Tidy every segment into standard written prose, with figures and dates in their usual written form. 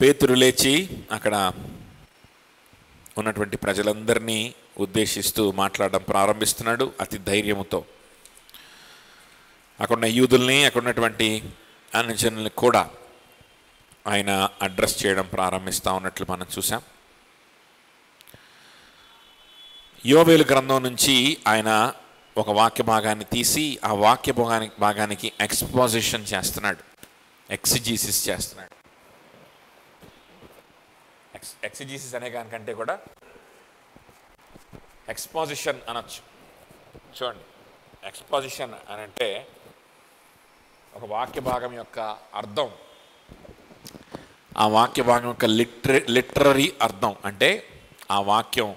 పేతురు లేచి అక్కడ ఉన్నటువంటి ప్రజలందరినీ ఉద్దేశిస్తూ మాట్లాడడం ప్రారంభిస్తున్నాడు అతి ధైర్యంతో. అక్కడున్న యూదుల్ని, అక్కడ ఉన్నటువంటి అనుచరుల్ని కూడా ఆయన అడ్రస్ చేయడం ప్రారంభిస్తూ ఉన్నట్లు మనం చూసాం. యోవేలు గ్రంథం నుంచి ఆయన ఒక వాక్య భాగాన్ని తీసి ఆ వాక్య భాగానికి ఎక్స్పోజిషన్ చేస్తున్నాడు, ఎక్సిజీసిస్ చేస్తున్నాడు. ఎక్సిజీసిస్ అనే దానికంటే కూడా ఎక్స్పోజిషన్ అనొచ్చు. చూడండి, ఎక్స్పోజిషన్ అని అంటే ఒక వాక్య భాగం యొక్క అర్థం, ఆ వాక్య భాగం యొక్క లిటరరీ అర్థం అంటే ఆ వాక్యం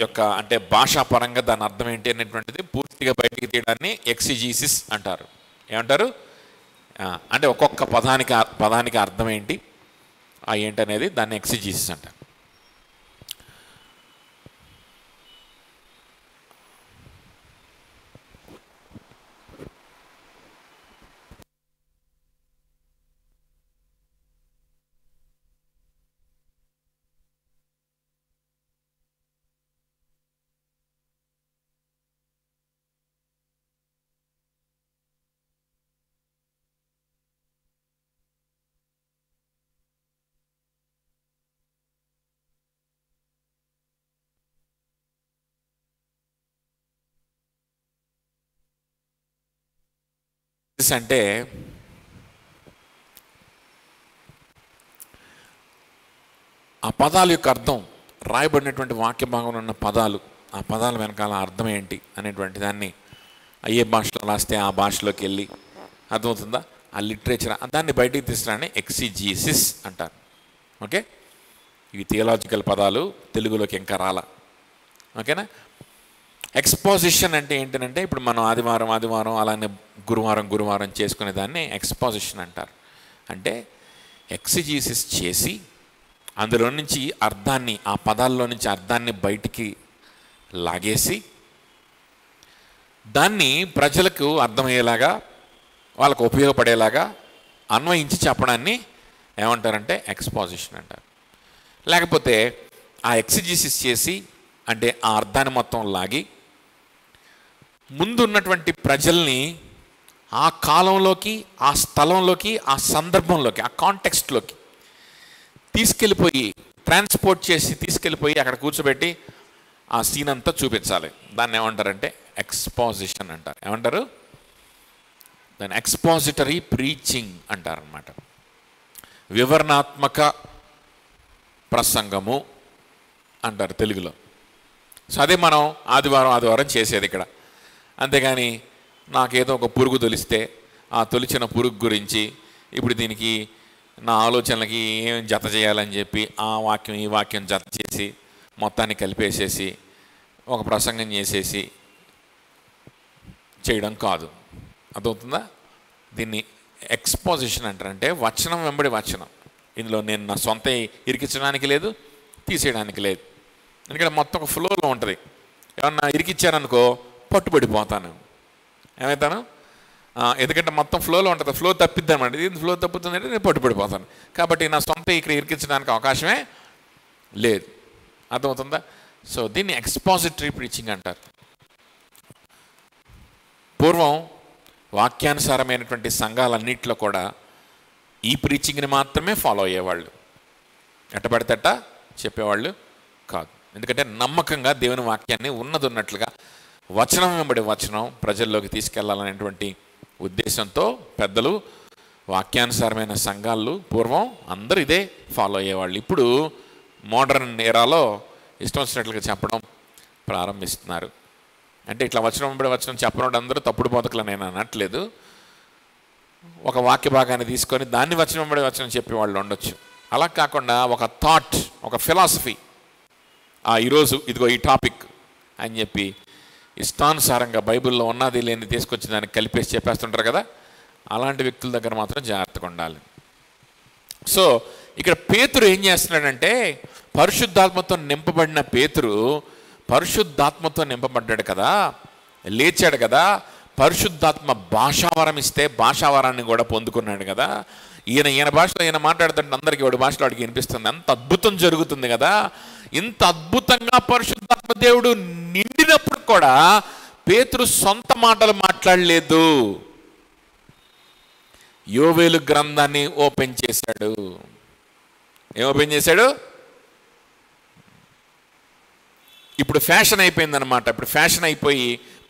యొక్క అంటే భాషాపరంగా దాని అర్థం ఏంటి అనేటువంటిది పూర్తిగా బయటికి తీయడాన్ని ఎక్సిజీసిస్ అంటారు. ఏమంటారు అంటే ఒక్కొక్క పదానికి అర్థం ఏంటి ఏంటనేది దాన్ని ఎక్సిజీసిస్ అంటారు. అంటే ఆ పదాల యొక్క అర్థం, రాయబడినటువంటి వాక్య భాగంలో ఉన్న పదాలు, ఆ పదాల వెనకాల అర్థం ఏంటి అనేటువంటి దాన్ని ఏ భాషలో రాస్తే ఆ భాషలోకి వెళ్ళి అర్థమవుతుందా, ఆ లిటరేచర్ దాన్ని బయటికి తీసుకురాని ఎక్సిజీసిస్ అంటారు. ఓకే, ఇవి థియలాజికల్ పదాలు, తెలుగులోకి ఇంకా రాలా. ఓకేనా. ఎక్స్పోజిషన్ అంటే ఏంటంటే ఇప్పుడు మనం ఆదివారం అలానే గురువారం చేసుకునే దాన్ని ఎక్స్పోజిషన్ అంటారు. అంటే ఎక్సిజీసిస్ చేసి అందులో నుంచి అర్థాన్ని, ఆ పదాల్లో నుంచి అర్థాన్ని బయటికి లాగేసి దాన్ని ప్రజలకు అర్థమయ్యేలాగా, వాళ్ళకు ఉపయోగపడేలాగా అన్వయించి చెప్పడాన్ని ఏమంటారంటే ఎక్స్పోజిషన్ అంటారు. లేకపోతే ఆ ఎక్సిజీసిస్ చేసి అంటే ఆ అర్థాన్ని మొత్తం లాగి ముందున్నటువంటి ప్రజల్ని ఆ కాలంలోకి, ఆ స్థలంలోకి, ఆ సందర్భంలోకి, ఆ కాంటెక్స్ట్లోకి తీసుకెళ్ళిపోయి ట్రాన్స్పోర్ట్ చేసి తీసుకెళ్ళిపోయి అక్కడ కూర్చోబెట్టి ఆ సీన్ అంతా చూపించాలి. దాన్ని ఏమంటారంటే ఎక్స్పోజిషన్ అంటారు. ఏమంటారు దాన్ని? ఎక్స్పోజిటరీ ప్రీచింగ్ అంటారు అన్నమాట. వివరణాత్మక ప్రసంగము అంటారు తెలుగులో. సో అదే మనం ఆదివారం చేసేది ఇక్కడ. అంతేగాని నాకేదో ఒక పురుగు తొలిస్తే ఆ తొలిచిన పురుగు గురించి ఇప్పుడు దీనికి నా ఆలోచనలకి ఏం జత చేయాలని చెప్పి ఆ వాక్యం ఈ వాక్యం జత చేసి మొత్తాన్ని కలిపేసేసి ఒక ప్రసంగం చేసేసి చేయడం కాదు. అర్థమవుతుందా? దీన్ని ఎక్స్పోజిషన్ అంటారు. అంటే వచనం వెంబడి వచనం. ఇందులో నేను నా సొంత ఇరికించడానికి లేదు, తీసేయడానికి లేదు. ఎందుకంటే మొత్తం ఒక ఫ్లోలో ఉంటుంది. ఏమన్నా ఇరికిచ్చాననుకో పట్టుబడిపోతాను. ఏమవుతాను? ఎందుకంటే మొత్తం ఫ్లోలో ఉంటుంది. ఫ్లో తప్పిద్ది అనమాట. ఇది ఫ్లో తప్పుతుందంటే నేను పట్టుబడిపోతాను. కాబట్టి నా సొంత ఇక్కడ ఇరికించడానికి అవకాశమే లేదు. అర్థమవుతుందా? సో దీన్ని ఎక్స్పోజిటరీ ప్రీచింగ్ అంటారు. పూర్వం వాక్యానుసారమైనటువంటి సంఘాలన్నింటిలో కూడా ఈ ప్రీచింగ్ని మాత్రమే ఫాలో అయ్యేవాళ్ళు. ఎట్టబడితేట చెప్పేవాళ్ళు కాదు. ఎందుకంటే నమ్మకంగా దేవుని వాక్యాన్ని ఉన్నట్లుగా వచనం వెంబడి వచనం ప్రజల్లోకి తీసుకెళ్లాలనేటువంటి ఉద్దేశంతో పెద్దలు, వాక్యానుసారమైన సంఘాలు పూర్వం అందరూ ఇదే ఫాలో అయ్యేవాళ్ళు. ఇప్పుడు మోడర్న్ ఏరాలో ఇష్టం వచ్చినట్లుగా చెప్పడం ప్రారంభిస్తున్నారు. అంటే ఇట్లా వచనం వెంబడి వచనం చెప్పడం అందరూ తప్పుడు బోధకులు నేను అనట్లేదు. ఒక వాక్య భాగాన్ని తీసుకొని దాన్ని వచనం వెంబడి వచనం చెప్పేవాళ్ళు ఉండొచ్చు. అలా కాకుండా ఒక థాట్, ఒక ఫిలాసఫీ, ఈరోజు ఇదిగో ఈ టాపిక్ అని చెప్పి ఇష్టానుసారంగా బైబిల్లో ఉన్నది లేని తీసుకొచ్చి దానికి కలిపేసి చెప్పేస్తుంటారు కదా, అలాంటి వ్యక్తుల దగ్గర మాత్రం జాగ్రత్తగా ఉండాలి. సో ఇక్కడ పేతురు ఏం చేస్తున్నాడంటే, పరిశుద్ధాత్మతో నింపబడిన పేతురు పరిశుద్ధాత్మతో నింపబడ్డాడు కదా, లేచాడు కదా, పరిశుద్ధాత్మ భాషావరం ఇస్తే భాషావరాన్ని కూడా పొందుకున్నాడు కదా. ఈయన భాషలో ఈయన మాట్లాడుతుంటే అందరికీ వాడి భాషలో వాడికి వినిపిస్తుంది. అంత అద్భుతం జరుగుతుంది కదా. ఇంత అద్భుతంగా పరిశుద్ధాత్మ దేవుడు నిండినప్పుడు కూడా పేతురు సొంత మాటలు మాట్లాడలేదు. యోవేలు గ్రంథాన్ని ఓపెన్ చేశాడు. ఏం ఓపెన్ చేశాడు? ఇప్పుడు ఫ్యాషన్ అయిపోయిందనమాట. ఇప్పుడు ఫ్యాషన్ అయిపోయి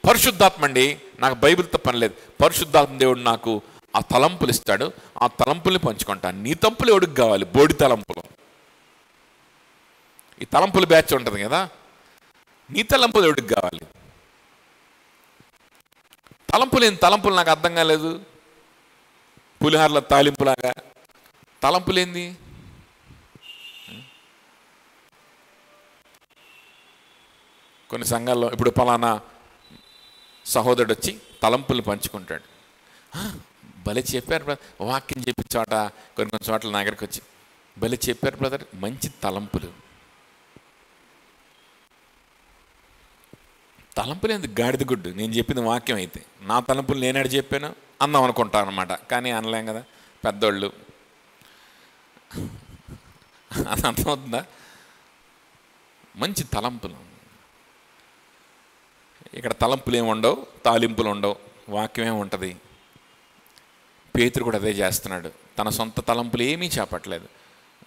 పరిశుద్ధాత్మ అండి, నాకు బైబిల్తో పని లేదు, పరిశుద్ధాత్మ దేవుడు నాకు ఆ తలంపులు ఇస్తాడు, ఆ తలంపుల్ని పంచుకుంటాను. నీ తలంపులు ఎవడికి కావాలి? బోడి తలంపులు. ఈ తలంపులు బ్యాచ్ ఉంటుంది కదా, నీ తలంపులు ఎవడికి కావాలి? తలంపులు నాకు అర్థం కాలేదు. పులిహార్ల తాలింపులాగా తలంపులేంది? కొన్ని సంఘాల్లో ఇప్పుడు పలానా సహోదరుడు వచ్చి తలంపులు పంచుకుంటాడు. భలే చెప్పారు బ్రదర్, వాక్యం చెప్పిన చోట కొన్ని చోట్ల నా దగ్గరికి వచ్చి భలే చెప్పారు బ్రదర్, మంచి తలంపులు. తలంపులు ఎందుకు? గాడిద గుడ్డు. నేను చెప్పింది వాక్యం అయితే నా తలంపులు నేనాడు చెప్పాను అందాం అనుకుంటాను అనమాట. కానీ అనలేం కదా, పెద్దోళ్ళు. అది అర్థమవుతుందా? మంచి తలంపులు. ఇక్కడ తలంపులు ఏమి ఉండవు, తాలింపులు ఉండవు, వాక్యమే ఉంటుంది. పేతురు కూడా అదే చేస్తున్నాడు. తన సొంత తలంపులు ఏమీ చెప్పట్లేదు.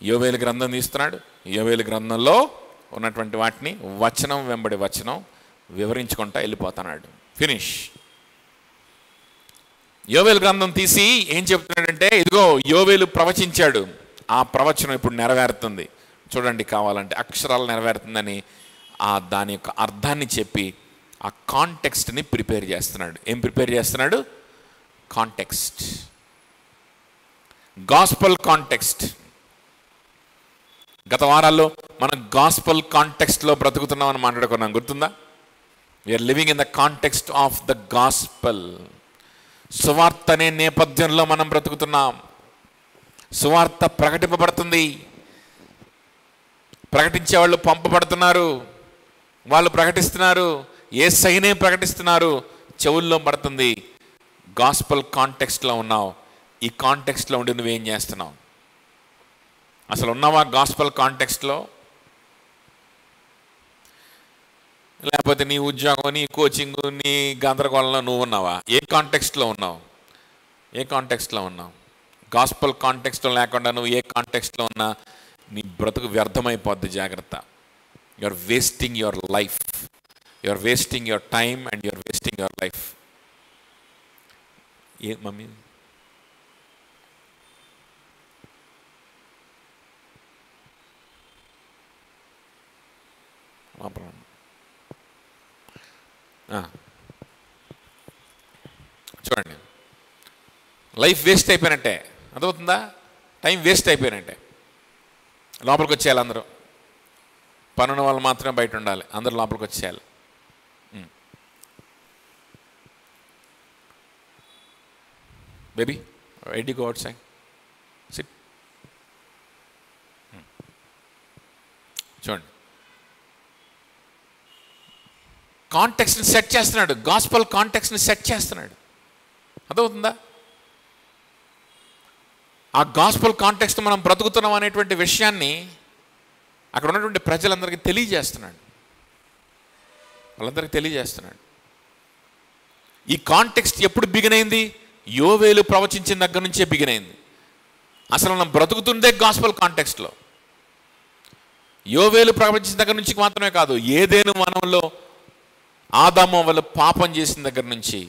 యోవేలు గ్రంథం తీస్తున్నాడు. యోవేలు గ్రంథంలో ఉన్నటువంటి వాటిని వచనం వెంబడి వచనం వివరించుకుంటా వెళ్ళిపోతున్నాడు. ఫినిష్. యోవేలు గ్రంథం తీసి ఏం చెప్తున్నాడంటే, ఇదిగో యోవేలు ప్రవచించాడు, ఆ ప్రవచనం ఇప్పుడు నెరవేరుతుంది చూడండి, కావాలంటే అక్షరాలు నెరవేరుతుందని దాని యొక్క అర్థాన్ని చెప్పి ఆ కాంటెక్స్ట్ని ప్రిపేర్ చేస్తున్నాడు. ఏం ప్రిపేర్ చేస్తున్నాడు? Context, gospel context. గత వారాల్లో మనం గాస్పల్ కాంటెక్స్ట్లో బ్రతుకుతున్నామని మాట్లాడుకున్నాం, గుర్తుందా? We are living in the context of the gospel. సువార్త అనే నేపథ్యంలో మనం బ్రతుకుతున్నాం. సువార్త ప్రకటింపబడుతుంది, ప్రకటించే వాళ్ళు పంపబడుతున్నారు, వాళ్ళు ప్రకటిస్తున్నారు, యేసయ్యనే ప్రకటిస్తున్నారు, చెవుల్లో పడుతుంది. గాస్పల్ కాంటెక్స్ట్లో ఉన్నావు. ఈ కాంటెక్స్ట్లో ఉండి నువ్వేం చేస్తున్నావు? అసలు ఉన్నావా గాస్పల్ కాంటెక్స్ట్లో? లేకపోతే నీ ఉద్యోగం, నీ కోచింగ్, నీ గందరగోళంలో నువ్వు ఉన్నావా? ఏ కాంటెక్స్ట్లో ఉన్నావు? ఏ కాంటెక్స్ట్లో ఉన్నావు? గాస్పల్ కాంటెక్స్ట్లో లేకుండా నువ్వు ఏ కాంటెక్స్ట్లో ఉన్నా నీ బ్రతుకు వ్యర్థమైపోద్ది. జాగ్రత్త. You are wasting your life, you are wasting your time and you are wasting your life. ఏ మమ్మీ చూడండి, లైఫ్ వేస్ట్ అయిపోయినట్టే, అర్థమవుతుందా? టైం వేస్ట్ అయిపోయినట్టే. లోపలికి వచ్చేయాలి అందరూ. పనున్న వాళ్ళు మాత్రమే బయట ఉండాలి, అందరూ లోపలికి వచ్చేయాలి. Baby ready go out side, SIT. చూడండి, కాంటెక్స్ట్ని సెట్ చేస్తున్నాడు, గాస్పల్ కాంటెక్స్ట్ని సెట్ చేస్తున్నాడు. అర్థమవుతుందా? ఆ గాస్పల్ కాంటెక్స్ట్ మనం బ్రతుకుతున్నాం అనేటువంటి విషయాన్ని అక్కడ ఉన్నటువంటి ప్రజలందరికీ తెలియజేస్తున్నాడు, వాళ్ళందరికీ తెలియజేస్తున్నాడు. ఈ కాంటెక్స్ట్ ఎప్పుడు బిగిన్ అయింది? యోవేలు ప్రవచించిన దగ్గర నుంచే బిగిన్ అయింది. అసలు మనం బ్రతుకుతుందే గాస్పల్ కాంటెక్స్ట్లో. యోవేలు ప్రవచించిన దగ్గర నుంచి మాత్రమే కాదు, ఏదేను వనంలో ఆదాము వాళ్ళు పాపం చేసిన దగ్గర నుంచి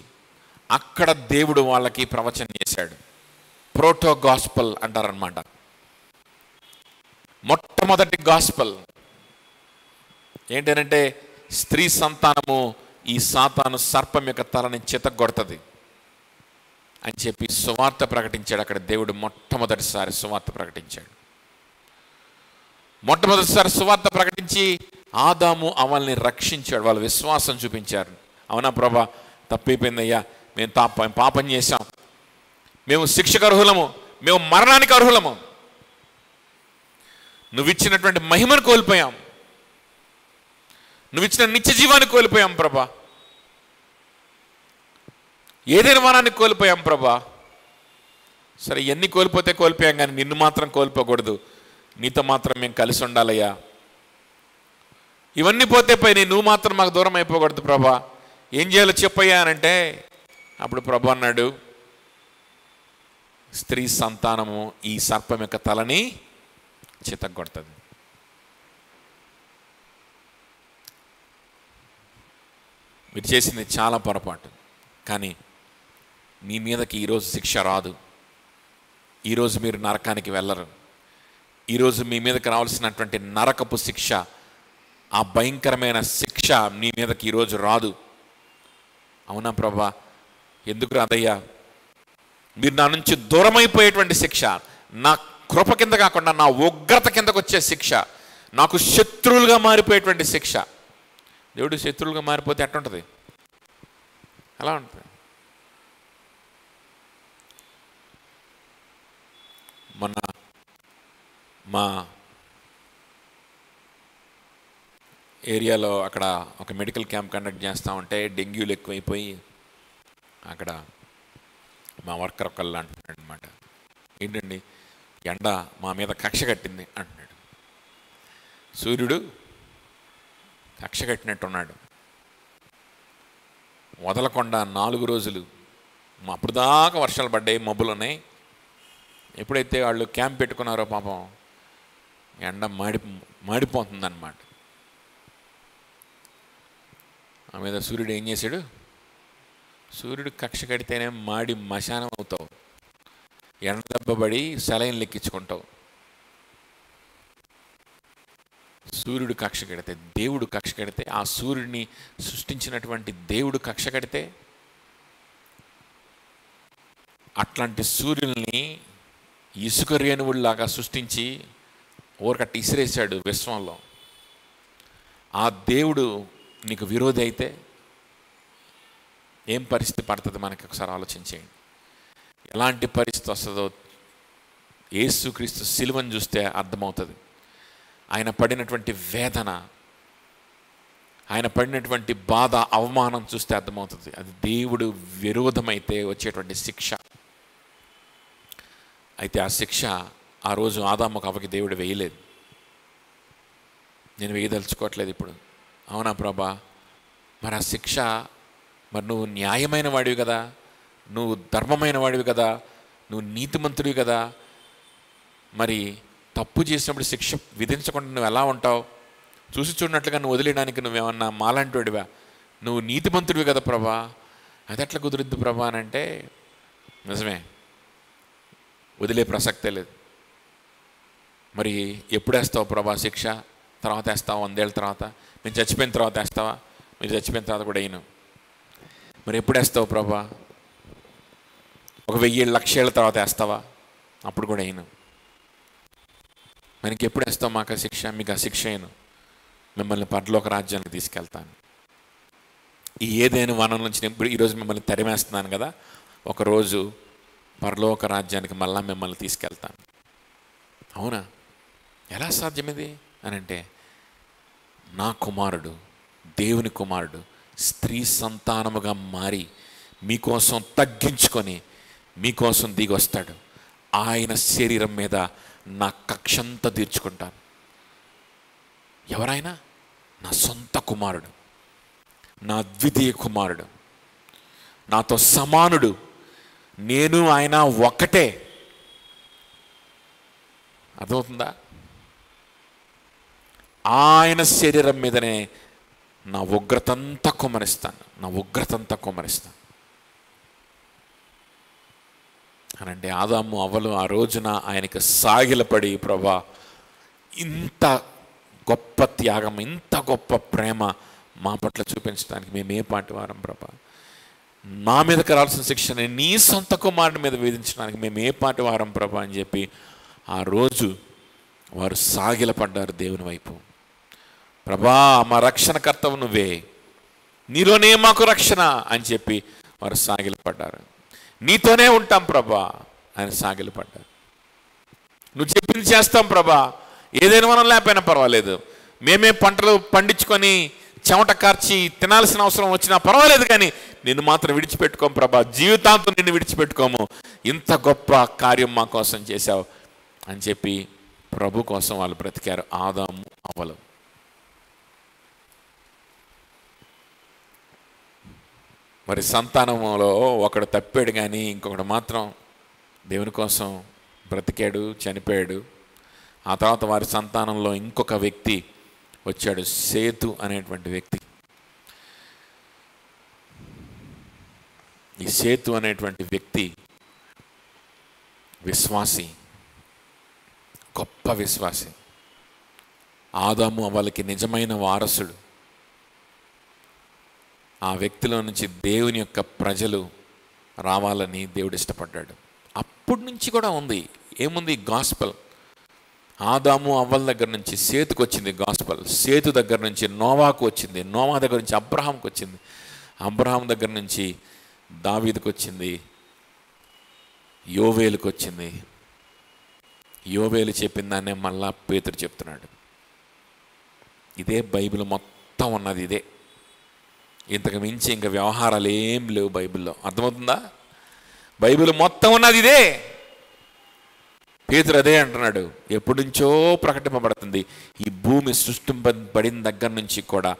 అక్కడ దేవుడు వాళ్ళకి ప్రవచనం చేశాడు. ప్రోటో గాస్పల్ అంటారనమాట. మొట్టమొదటి గాస్పల్ ఏంటంటే, స్త్రీ సంతానము ఈ సాతాను సర్పం యొక్క తలని చితగొడుతుంది అని చెప్పి సువార్త ప్రకటించాడు. అక్కడ దేవుడు మొట్టమొదటిసారి సువార్త ప్రకటించాడు. మొట్టమొదటిసారి సువార్త ప్రకటించి ఆదాము అవల్ని రక్షించాడు. వాళ్ళు విశ్వాసం చూపించారు. అవునా ప్రభా, తప్పైపోయిందయ్యా, మేము పాపం చేశాం, మేము శిక్షకు అర్హులము, మేము మరణానికి అర్హులము, నువ్వు ఇచ్చినటువంటి మహిమను కోల్పోయాం, నువ్వు ఇచ్చిన నిత్య జీవాన్ని కోల్పోయాం ప్రభా, ఏదైనా వనాన్ని కోల్పోయాం ప్రభా, సరే ఎన్ని కోల్పోతే కోల్పోయాం, కానీ నిన్ను మాత్రం కోల్పోకూడదు, నీతో మాత్రం మేము కలిసి ఉండాలయ్యా. ఇవన్నీ పోతే పోయి నువ్వు మాత్రం మాకు దూరం అయిపోకూడదు ప్రభా, ఏం చేయాలో చెప్పయ్యా అని అంటే, అప్పుడు ప్రభు అన్నాడు, స్త్రీ సంతానము ఈ సర్పం యొక్క తలని చితగ్గొడుతుంది. మీరు చేసింది చాలా పొరపాటు, కానీ మీ మీదకి ఈరోజు శిక్ష రాదు. ఈరోజు మీరు నరకానికి వెళ్ళరు. ఈరోజు మీ మీదకి రావాల్సినటువంటి నరకపు శిక్ష, ఆ భయంకరమైన శిక్ష మీ మీదకి ఈరోజు రాదు. అవునా ప్రభా, ఎందుకు రాదయ్యా? మీరు నా నుంచి దూరమైపోయేటువంటి శిక్ష, నా కృప కింద కాకుండా నా ఉగ్రత కిందకు వచ్చే శిక్ష, నాకు శత్రువులుగా మారిపోయేటువంటి శిక్ష. దేవుడు శత్రువులుగా మారిపోతే ఎట్టుంటుంది? అలా ఉంటుంది. మొన్న మా ఏరియాలో అక్కడ ఒక మెడికల్ క్యాంప్ కండక్ట్ చేస్తూ ఉంటే డెంగ్యూలు ఎక్కువైపోయి అక్కడ మా వర్కర్ ఒకళ్ళు అంటున్నాడు అనమాట, ఏంటండి ఎండ మా మీద కక్ష కట్టింది అంటున్నాడు. సూర్యుడు కక్ష కట్టినట్టున్నాడు, వదలకుండా 4 రోజులు. అప్పుడు దాకా వర్షాలు పడ్డాయి, మబ్బులు ఉన్నాయి. ఎప్పుడైతే వాళ్ళు క్యాంప్ పెట్టుకున్నారో పాపం ఎండ మాడిపోతుందన్నమాట. ఆ మీద సూర్యుడు ఏం చేశాడు? సూర్యుడు కక్ష కడితేనే మాడి మశానం అవుతావు, ఎండ దెబ్బబడి సెలైన్ లెక్కించుకుంటావు. సూర్యుడు కక్ష కడితే, దేవుడు కక్ష కడితే, ఆ సూర్యుడిని సృష్టించినటువంటి దేవుడు కక్ష కడితే, అట్లాంటి సూర్యుల్ని ఇసుక రేణువుల్లాగా సృష్టించి ఊరకట్టి ఇసిరేశాడు విశ్వంలో. ఆ దేవుడు నీకు విరోధి అయితే ఏం పరిస్థితి పడుతుంది మనకి ఒకసారి ఆలోచించేయండి. ఎలాంటి పరిస్థితి వస్తుందో యేసుక్రీస్తు సిలువను చూస్తే అర్థమవుతుంది. ఆయన పడినటువంటి వేదన, ఆయన పడినటువంటి బాధ, అవమానం చూస్తే అర్థమవుతుంది. అది దేవుడు విరోధమైతే వచ్చేటువంటి శిక్ష. అయితే ఆ శిక్ష ఆ రోజు ఆదాముకు అవ్వకి దేవుడు వేయలేదు. నేను వేయదలుచుకోవట్లేదు ఇప్పుడు. అవునా ప్రభా, మరి ఆ శిక్ష, మరి నువ్వు న్యాయమైన వాడివి కదా, నువ్వు ధర్మమైన వాడివి కదా, నువ్వు నీతిమంతుడివి కదా, మరి తప్పు చేసినప్పుడు శిక్ష విధించకుండా నువ్వు ఎలా ఉంటావు? చూసి చూడనట్లుగా నువ్వు వదిలేయడానికి నువ్వేమన్నా మాలాంటి వాడివా? నువ్వు నీతిమంతుడివి కదా ప్రభా, అది ఎట్లా కుదురుద్దు ప్రభా అని అంటే, నిజమే, వదిలే ప్రసక్తే లేదు. మరి ఎప్పుడు వేస్తావు ప్రభా శిక్ష? తర్వాత వేస్తావా? 100 ఏళ్ళ తర్వాత? నేను చచ్చిపోయిన తర్వాత వేస్తావా? మీరు చచ్చిపోయిన తర్వాత కూడా అయిను. మరి ఎప్పుడు వేస్తావు ప్రభా? 1000 ఏళ్ళు, 1,00,000 ఏళ్ళ తర్వాత వేస్తావా? అప్పుడు కూడా అయిను. మనకి ఎప్పుడు వేస్తావు మాకు ఆ శిక్ష? మీకు ఆ శిక్ష అయిను, మిమ్మల్ని పరలోక రాజ్యానికి తీసుకెళ్తాను. ఈ ఏదైనా వనం నుంచి నేను ఈరోజు మిమ్మల్ని తరిమేస్తున్నాను కదా, ఒకరోజు పరలోక రాజ్యానికి మళ్ళా మిమ్మల్ని తీసుకెళ్తాను. అవునా? ఎలా సాధ్యం ఇది అని అంటే, నా కుమారుడు, దేవుని కుమారుడు స్త్రీ సంతానముగా మారి మీకోసం తగ్గించుకొని మీకోసం దిగి వస్తాడు. ఆయన శరీరం మీద నా కక్షంతా తీర్చుకుంటాను. ఎవరైనా? నా సొంత కుమారుడు, నా ద్వితీయ కుమారుడు, నాతో సమానుడు, నేను ఆయన ఒక్కటే. అర్థమవుతుందా? ఆయన శరీరం మీదనే నా ఉగ్రతంతా కుమ్మరిస్తాను, నా ఉగ్రతంతా కుమ్మరిస్తాను అనంటే, ఆదాము అవ్వలు ఆ రోజున ఆయనకి సాగిలపడి, ప్రభా ఇంత గొప్ప త్యాగం, ఇంత గొప్ప ప్రేమ మా పట్ల చూపించడానికి మేము ఏ పాటి వారం ప్రభా? మా మీదకి రావాల్సిన శిక్షని నీ సొంత కుమారుడి మీద విధించడానికి మేము ఏ పాటి వారం ప్రభా అని చెప్పి ఆ రోజు వారు సాగిలపడ్డారు దేవుని వైపు. ప్రభా, మా రక్షణకర్తవు నువ్వే, నీలోనే మాకు రక్షణ అని చెప్పి వారు సాగిలపడ్డారు. నీతోనే ఉంటాం ప్రభా ఆయన సాగిలపడ్డారు. నువ్వు చెప్పింది చేస్తాం ప్రభా, ఏదైనా మనం లేకపోయినా పర్వాలేదు, మేమే పంటలు పండించుకొని చెమట కార్చి తినాల్సిన అవసరం వచ్చినా పర్వాలేదు, కానీ నిన్ను మాత్రం విడిచిపెట్టుకోం ప్రభా, జీవితాంతం నిన్ను విడిచిపెట్టుకోము, ఇంత గొప్ప కార్యం మా కోసం చేశావు అని చెప్పి ప్రభు కోసం వాళ్ళు బ్రతికారు, ఆదాము అవ్వలు. మరి సంతానంలో ఒకడు తప్పాడు, కానీ ఇంకొకడు మాత్రం దేవుని కోసం బ్రతికాడు, చనిపోయాడు. ఆ తర్వాత వారి సంతానంలో ఇంకొక వ్యక్తి వచ్చాడు, సేతు అనేటువంటి వ్యక్తి. ఈ సేతు అనేటువంటి వ్యక్తి విశ్వాసి, గొప్ప విశ్వాసి, ఆదాము అవ్వలకి నిజమైన వారసుడు. ఆ వ్యక్తిలో నుంచి దేవుని యొక్క ప్రజలు రావాలని దేవుడు ఇష్టపడ్డాడు. అప్పటి నుంచి కూడా ఉంది, ఏముంది? గాస్పల్. ఆదాము అవ్వల దగ్గర నుంచి సేతుకు వచ్చింది గాస్పల్, సేతు దగ్గర నుంచి నోవాకు వచ్చింది, నోవా దగ్గర నుంచి అబ్రహాంకి వచ్చింది, అబ్రహాం దగ్గర నుంచి దావీదుకు వచ్చింది, యోవేలుకు వచ్చింది. యోవేలు చెప్పిన దాన్నే మళ్ళా పేతురు చెప్తున్నాడు. ఇదే బైబిల్ మొత్తం ఉన్నది, ఇదే. ఇంతకు మించి ఇంకా వ్యవహారాలు ఏం లేవు బైబిల్లో. అర్థమవుతుందా? బైబిల్ మొత్తం ఉన్నది ఇదే. పేతురు అదే అంటున్నాడు, ఎప్పటి నుంచో ప్రకటింపబడుతుంది. ఈ భూమి సృష్టింపబడిన దగ్గర నుంచి కూడా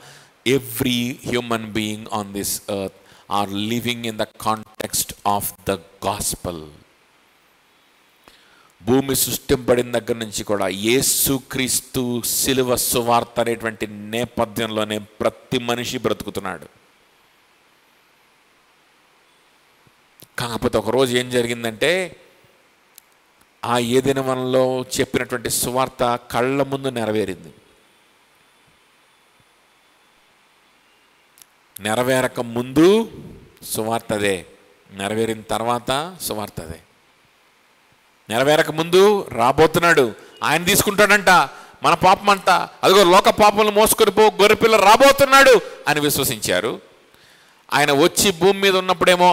every human being on this earth are living in the context of the gospel. భూమి సృష్టింపబడిన దగ్గర నుంచి కూడా యేసుక్రీస్తు శిలువ సువార్త అనేటువంటి నేపథ్యంలోనే ప్రతి మనిషి బ్రతుకుతున్నాడు. కాకపోతే ఒకరోజు ఏం జరిగిందంటే, ఆ ఏదైనా వనంలో చెప్పినటువంటి సువార్త కళ్ళ ముందు నెరవేరింది. నెరవేరక ముందు సువార్త అదే, నెరవేరిన తర్వాత సువార్త అదే. నెరవేరక ముందు రాబోతున్నాడు, ఆయన తీసుకుంటాడంట మన పాపం అంతా, అదిగో లోక పాపములు మోసుకొని పో గొర్రెపిల్ల రాబోతున్నాడు అని విశ్వసించారు. ఆయన వచ్చి భూమి మీద ఉన్నప్పుడేమో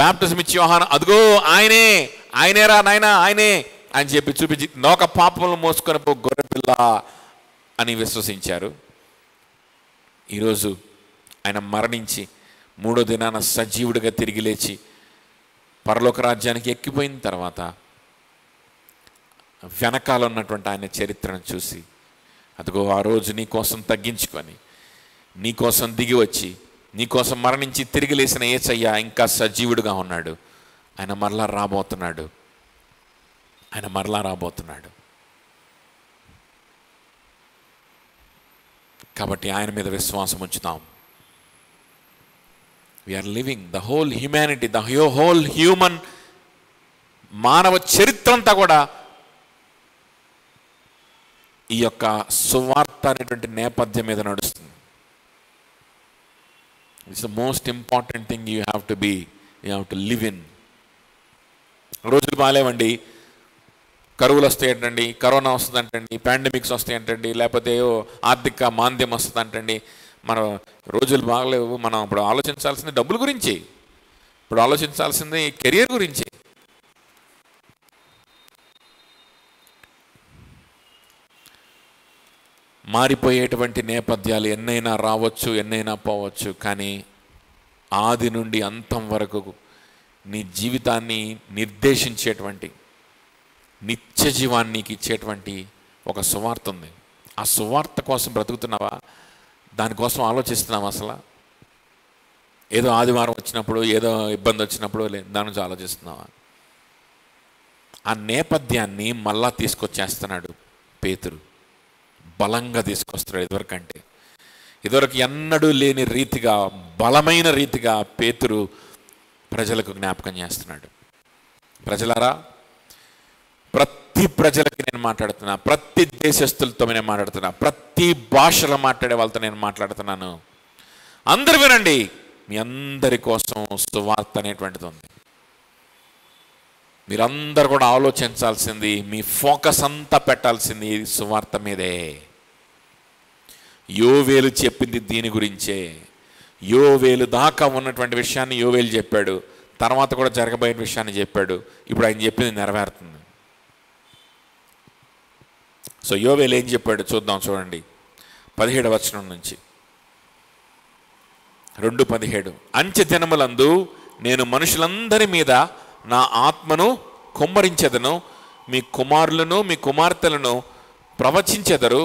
బాప్టిజం ఇచ్చి యోహాను, అదిగో ఆయనేరా నాయన ఆయనే అని చెప్పి చూపించి లోక పాపములు మోసుకొని పో గొర్రెపిల్ల అని విశ్వసించారు. ఈరోజు ఆయన మరణించి మూడో దినాన సజీవుడిగా తిరిగి లేచి పరలోక రాజ్యానికి ఎక్కిపోయిన తర్వాత వెనకాల ఉన్నటువంటి ఆయన చరిత్రను చూసి, అదిగో ఆ రోజు నీ కోసం తగ్గించుకొని, నీ కోసం దిగి వచ్చి, నీ కోసం మరణించి తిరిగి లేచిన యేసయ్య ఇంకా సజీవుడిగా ఉన్నాడు. ఆయన మరలా రాబోతున్నాడు, ఆయన మరలా రాబోతున్నాడు. కాబట్టి ఆయన మీద విశ్వాసం ఉంచుతాం. We are living the whole humanity, the whole human, మానవ చరిత్ర అంతా కూడా ఈ యొక్క సువార్త అనేటువంటి నేపథ్యం మీద నడుస్తుంది. It's the most important thing you have to live in. రోజులు బాగాలేవండి, కరువులు వస్తాయంటండి, కరోనా వస్తుందంటండి, పాండమిక్స్ వస్తాయంటండి, లేకపోతే ఆర్థిక మాంద్యం వస్తుందంటండి. మన రోజులు బాగలేవు. మనం ఇప్పుడు ఆలోచించాల్సింది డబ్బుల గురించి, ఇప్పుడు ఆలోచించాల్సింది కెరియర్ గురించి. మారిపోయేటువంటి నేపథ్యాలు ఎన్నైనా రావచ్చు, ఎన్నైనా పోవచ్చు, కానీ ఆది నుండి అంతం వరకు నీ జీవితాన్ని నిర్దేశించేటువంటి, నిత్య జీవానికి ఇచ్చేటువంటి ఒక సువార్త ఉంది. ఆ సువార్త కోసం బ్రతుకుతున్నావా? దానికోసం ఆలోచిస్తున్నావా? అసలు ఏదో ఆదివారం వచ్చినప్పుడు, ఏదో ఇబ్బంది వచ్చినప్పుడు దాని నుంచి ఆలోచిస్తున్నావా? ఆ నేపథ్యాన్ని మళ్ళా తీసుకొచ్చేస్తున్నాడు పేతురు, బలంగా తీసుకొస్తాడు. ఇదివరకు ఎన్నడూ లేని రీతిగా, బలమైన రీతిగా పేతురు ప్రజలకు జ్ఞాపకం చేస్తున్నాడు. ప్రజలారా, ప్రతి ప్రజలకి నేను మాట్లాడుతున్నా, ప్రతి దేశస్తులతో నేను మాట్లాడుతున్నా, ప్రతి భాషలో మాట్లాడే వాళ్ళతో నేను మాట్లాడుతున్నాను. అందరూ వినండి, మీ అందరి కోసం సువార్త అనేటువంటిది ఉంది. మీరందరూ కూడా ఆలోచించాల్సింది, మీ ఫోకస్ అంతా పెట్టాల్సింది సువార్త మీదే. యోవేలు చెప్పింది దీని గురించే. యోవేలు దాకా ఉన్నటువంటి విషయాన్ని యోవేలు చెప్పాడు, తర్వాత కూడా జరగబోయే విషయాన్ని చెప్పాడు. ఇప్పుడు ఆయన చెప్పింది నెరవేరుతుంది. సో యోవేలు ఏం చెప్పాడు చూద్దాం, చూడండి 17వ వచనం నుంచి. 2:17 అంత్య దినములందు నేను మనుషులందరి మీద నా ఆత్మను కుమ్మరించెదను, మీ కుమారులను మీ కుమార్తెలను ప్రవచించెదరు,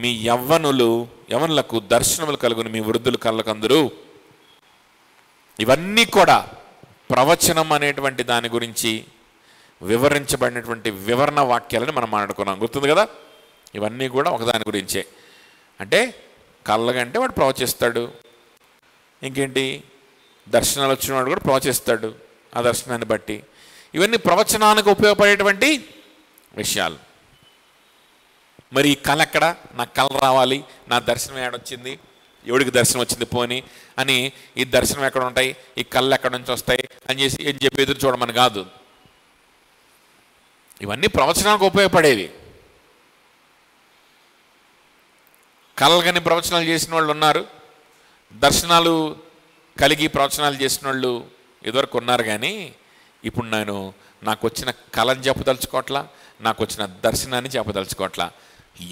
మీ యవ్వనులకు దర్శనములు కలుగును, మీ వృద్ధులు కళ్ళకందరూ. ఇవన్నీ కూడా ప్రవచనం అనేటువంటి దాని గురించి వివరించబడినటువంటి వివరణ వాక్యాలను మనం మాట్లాడుకున్నాం, గుర్తుంది కదా. ఇవన్నీ కూడా ఒకదాని గురించే. అంటే కళ్ళగంటే వాడు ప్రవచిస్తాడు, ఇంకేంటి దర్శనాలు వచ్చినవాడు కూడా ప్రవచిస్తాడు ఆ దర్శనాన్ని బట్టి. ఇవన్నీ ప్రవచనానికి ఉపయోగపడేటువంటి విషయాలు. మరి ఈ కళ ఎక్కడ, నాకు కళ రావాలి, నా దర్శనం ఏడొచ్చింది, ఎవడికి దర్శనం వచ్చింది పోని అని, ఈ దర్శనం ఎక్కడ ఉంటాయి, ఈ కళ్ళు ఎక్కడి నుంచి వస్తాయి అని చెప్పి ఎదురు చూడమని కాదు. ఇవన్నీ ప్రవచనానికి ఉపయోగపడేవి. కళ్ళగని ప్రవచనాలు చేసిన వాళ్ళు ఉన్నారు, దర్శనాలు కలిగి ప్రవచనాలు చేసిన వాళ్ళు ఇదివరకు ఉన్నారు. కానీ ఇప్పుడు నాకు వచ్చిన కళని చెప్పదలుచుకోవట్లా, నాకు వచ్చిన దర్శనాన్ని చెప్పదలుచుకోవట్లా.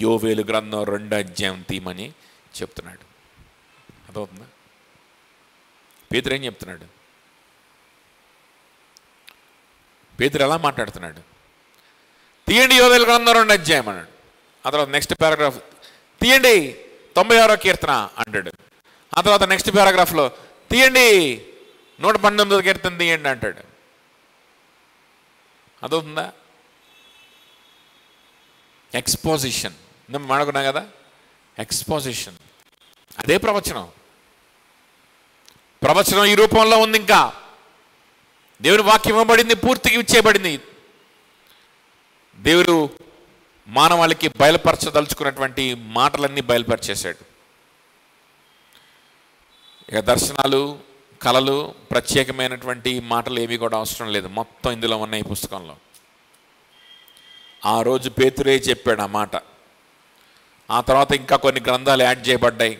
యోవేలు గ్రంథం 2వ అధ్యాయం తీయమని చెప్తున్నాడు. అదవుతుందా? పేతురు ఏం చెప్తున్నాడు? పేతురు ఎలా మాట్లాడుతున్నాడు? తీయండి యోవేలు గ్రంథం 2వ అధ్యాయం అన్నాడు. ఆ తర్వాత నెక్స్ట్ పారాగ్రాఫ్ తీయండి 96వ కీర్తన అంటాడు. ఆ తర్వాత నెక్స్ట్ పారాగ్రాఫ్లో తీయండి 119వ కీర్తన తీయండి అంటాడు. అదవుతుందా? ఎక్స్పోజిషన్ మేము మాడుకున్నాం కదా, ఎక్స్పోజిషన్ అదే ప్రవచనం. ప్రవచనం ఈ రూపంలో ఉంది. ఇంకా దేవుని వాక్యం ఇవ్వబడింది, పూర్తిగా ఇచ్చేయబడింది. దేవుడు మానవాళికి బయలుపరచదలుచుకున్నటువంటి మాటలన్నీ బయలుపరిచేశాడు. ఇక దర్శనాలు కళలు ప్రత్యేకమైనటువంటి మాటలు ఏమీ కూడా అవసరం లేదు, మొత్తం ఇందులో ఉన్నాయి ఈ పుస్తకంలో. ఆ రోజు పేతురే చెప్పాడు ఆ మాట. ఆ తర్వాత ఇంకా కొన్ని గ్రంథాలు యాడ్ చేయబడ్డాయి,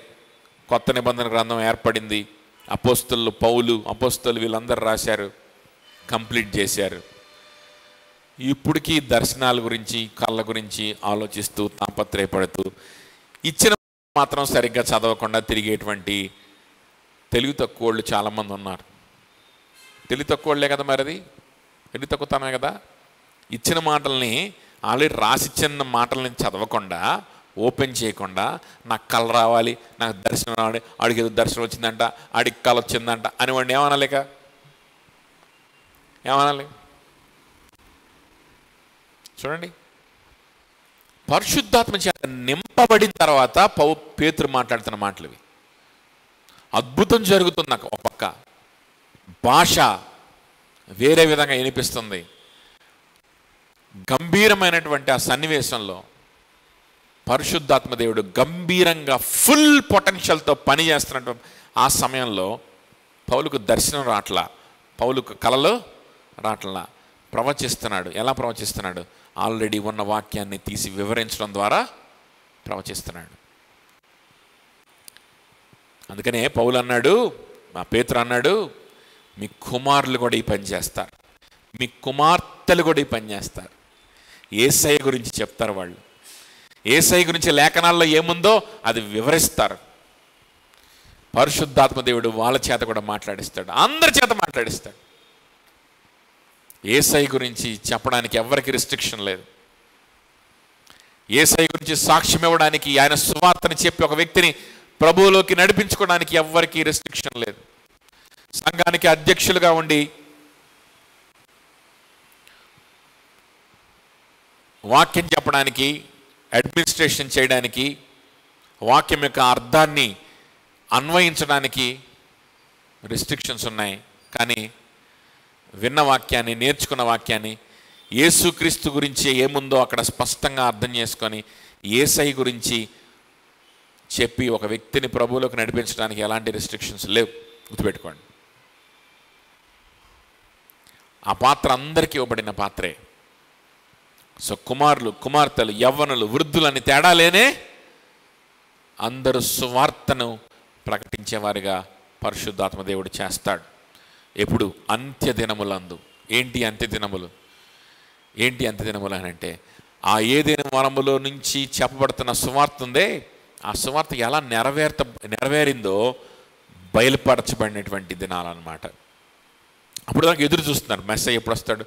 కొత్త నిబంధన గ్రంథం ఏర్పడింది. అపోస్తలు పౌలు అపోస్తలు వీళ్ళందరూ రాశారు, కంప్లీట్ చేశారు. ఇప్పటికీ దర్శనాల గురించి కళ్ళ గురించి ఆలోచిస్తూ తాపత్రయపడుతూ ఇచ్చిన మాత్రం సరిగ్గా చదవకుండా తిరిగేటువంటి తెలివి తక్కువ వాళ్ళు చాలామంది ఉన్నారు. తెలివి తక్కువ వాళ్ళే కదా, మరి అది తెలివి తక్కువతనమే కదా. ఇచ్చిన మాటల్ని ఆల్రెడీ రాసిచ్చిన మాటల్ని చదవకుండా, ఓపెన్ చేయకుండా, నాకు కళ రావాలి, నాకు దర్శనం రావాలి, ఆడికి ఏదో దర్శనం వచ్చిందంట, ఆడికి కళ వచ్చిందంట అని వాడిని ఏమనాలిక ఏమనాలి? చూడండి, పరిశుద్ధాత్మ చేత నింపబడిన తర్వాత పేతురు మాట్లాడుతున్న మాటలు ఇవి. అద్భుతం జరుగుతుంది. నాకు ఒక పక్క భాష వేరే విధంగా వినిపిస్తుంది. గంభీరమైనటువంటి ఆ సన్నివేశంలో పరిశుద్ధాత్మ దేవుడు గంభీరంగా ఫుల్ పొటెన్షియల్తో పని చేస్తున్నటువంటి ఆ సమయంలో పౌలుకు దర్శనం రాట్లా, పౌలుకు కళలు రాట్లా, ప్రవచిస్తున్నాడు. ఎలా ప్రవచిస్తున్నాడు? ఆల్రెడీ ఉన్న వాక్యాన్ని తీసి వివరించడం ద్వారా ప్రవచిస్తున్నాడు. అందుకనే పౌలు అన్నాడు, మా పేతురు అన్నాడు, మీ కుమారులు కూడా ఈ పని చేస్తారు, మీ కుమార్తెలు కూడా ఈ పని చేస్తారు. యేసయ్య గురించి చెప్తారు వాళ్ళు. యేసయ్య గురించి లేఖనాల్లో ఏముందో అది వివరిస్తారు. పరిశుద్ధాత్మ దేవుడు వాళ్ళ చేత కూడా మాట్లాడిస్తాడు, అందరి చేత మాట్లాడిస్తాడు. యేసయ్య గురించి చెప్పడానికి ఎవరికి రిస్ట్రిక్షన్ లేదు. యేసయ్య గురించి సాక్ష్యం ఇవ్వడానికి, ఆయన సువార్తని చెప్పి ఒక వ్యక్తిని ప్రభువులోకి నడిపించుకోవడానికి ఎవరికి రెస్ట్రిక్షన్ లేదు. సంఘానికి అధ్యక్షులుగా ఉండి వాక్యం చెప్పడానికి, అడ్మినిస్ట్రేషన్ చేయడానికి, వాక్యం యొక్క అర్థాన్ని అన్వయించడానికి రెస్ట్రిక్షన్స్ ఉన్నాయి. కానీ విన్న వాక్యాన్ని, నేర్చుకున్న వాక్యాన్ని, యేసుక్రీస్తు గురించి ఏముందో అక్కడ స్పష్టంగా అర్థం చేసుకొని యేసయ్య గురించి చెప్పి ఒక వ్యక్తిని ప్రభువులోకి నడిపించడానికి ఎలాంటి రెస్ట్రిక్షన్స్ లేవు, గుర్తుపెట్టుకోండి. ఆ పాత్ర అందరికీ ఇవ్వబడిన పాత్రే. సో కుమారులు, కుమార్తెలు, యవ్వనులు, వృద్ధులని తేడా లేనే అందరూ సువార్తను ప్రకటించేవారిగా పరిశుద్ధాత్మ దేవుడు చేస్తాడు. ఎప్పుడు? అంత్యదినములందు. ఏంటి అంత్యదినములు? ఏంటి అంత్యదినములు అని అంటే, ఆ ఏదైనా వనములో నుంచి చెప్పబడుతున్న సువార్త ఉందే, ఆ సువార్త ఎలా నెరవేరిందో బయలుపరచబడినటువంటి దినాలు అన్నమాట. అప్పుడు దానికి ఎదురు చూస్తున్నారు, మెస్సయ్య ఎప్పుడు వస్తాడు,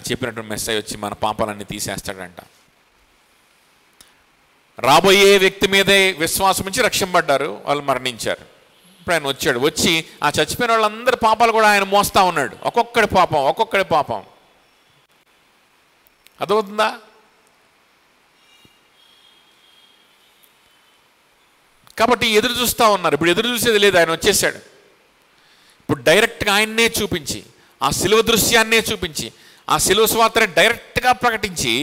చెప్పినటువంటి మెస్సయ్య వచ్చి మన పాపాలన్నీ తీసేస్తాడంట. రాబోయే వ్యక్తి మీదే విశ్వాసం ఉంచి రక్షింపడ్డారు, వాళ్ళు మరణించారు. ఇప్పుడు ఆయన వచ్చాడు, వచ్చి ఆ చచ్చిపోయిన వాళ్ళందరి పాపాలు కూడా ఆయన మోస్తా ఉన్నాడు. ఒక్కొక్కడి పాపం అదవుతుందా? కాబట్టి ఎదురు చూస్తూ ఉన్నారు. ఇప్పుడు ఎదురు చూసేది లేదు, ఆయన వచ్చేసాడు. ఇప్పుడు డైరెక్ట్గా ఆయన్నే చూపించి, ఆ శిలువ దృశ్యాన్నే చూపించి, ఆ శిలువ సువార్తని డైరెక్ట్గా ప్రకటించి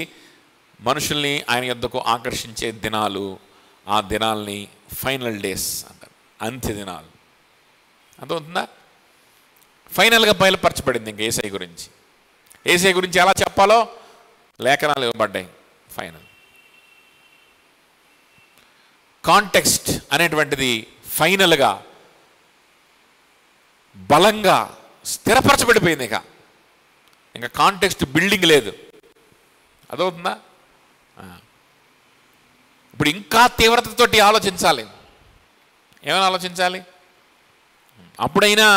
మనుషుల్ని ఆయన యొద్దకు ఆకర్షించే దినాలు, ఆ దినాల్ని ఫైనల్ డేస్ అంటారు, అంత్య దినాలు. అర్థమవుతుందా? ఫైనల్గా బయలుపరచబడింది ఇంక యేసయ్య గురించి. యేసయ్య గురించి ఎలా చెప్పాలో లేఖనాలు ఇవ్వబడ్డాయి. ఫైనల్ కాంటెక్స్ట్ అనేటువంటిది ఫైనల్గా బలంగా స్థిరపరచబడిపోయింది. ఇంకా కాంటెక్స్ట్ బిల్డింగ్ లేదు. అదవుతుందా? ఇప్పుడు ఇంకా తీవ్రతతోటి ఆలోచించాలి. ఏమైనా ఆలోచించాలి? అప్పుడైనా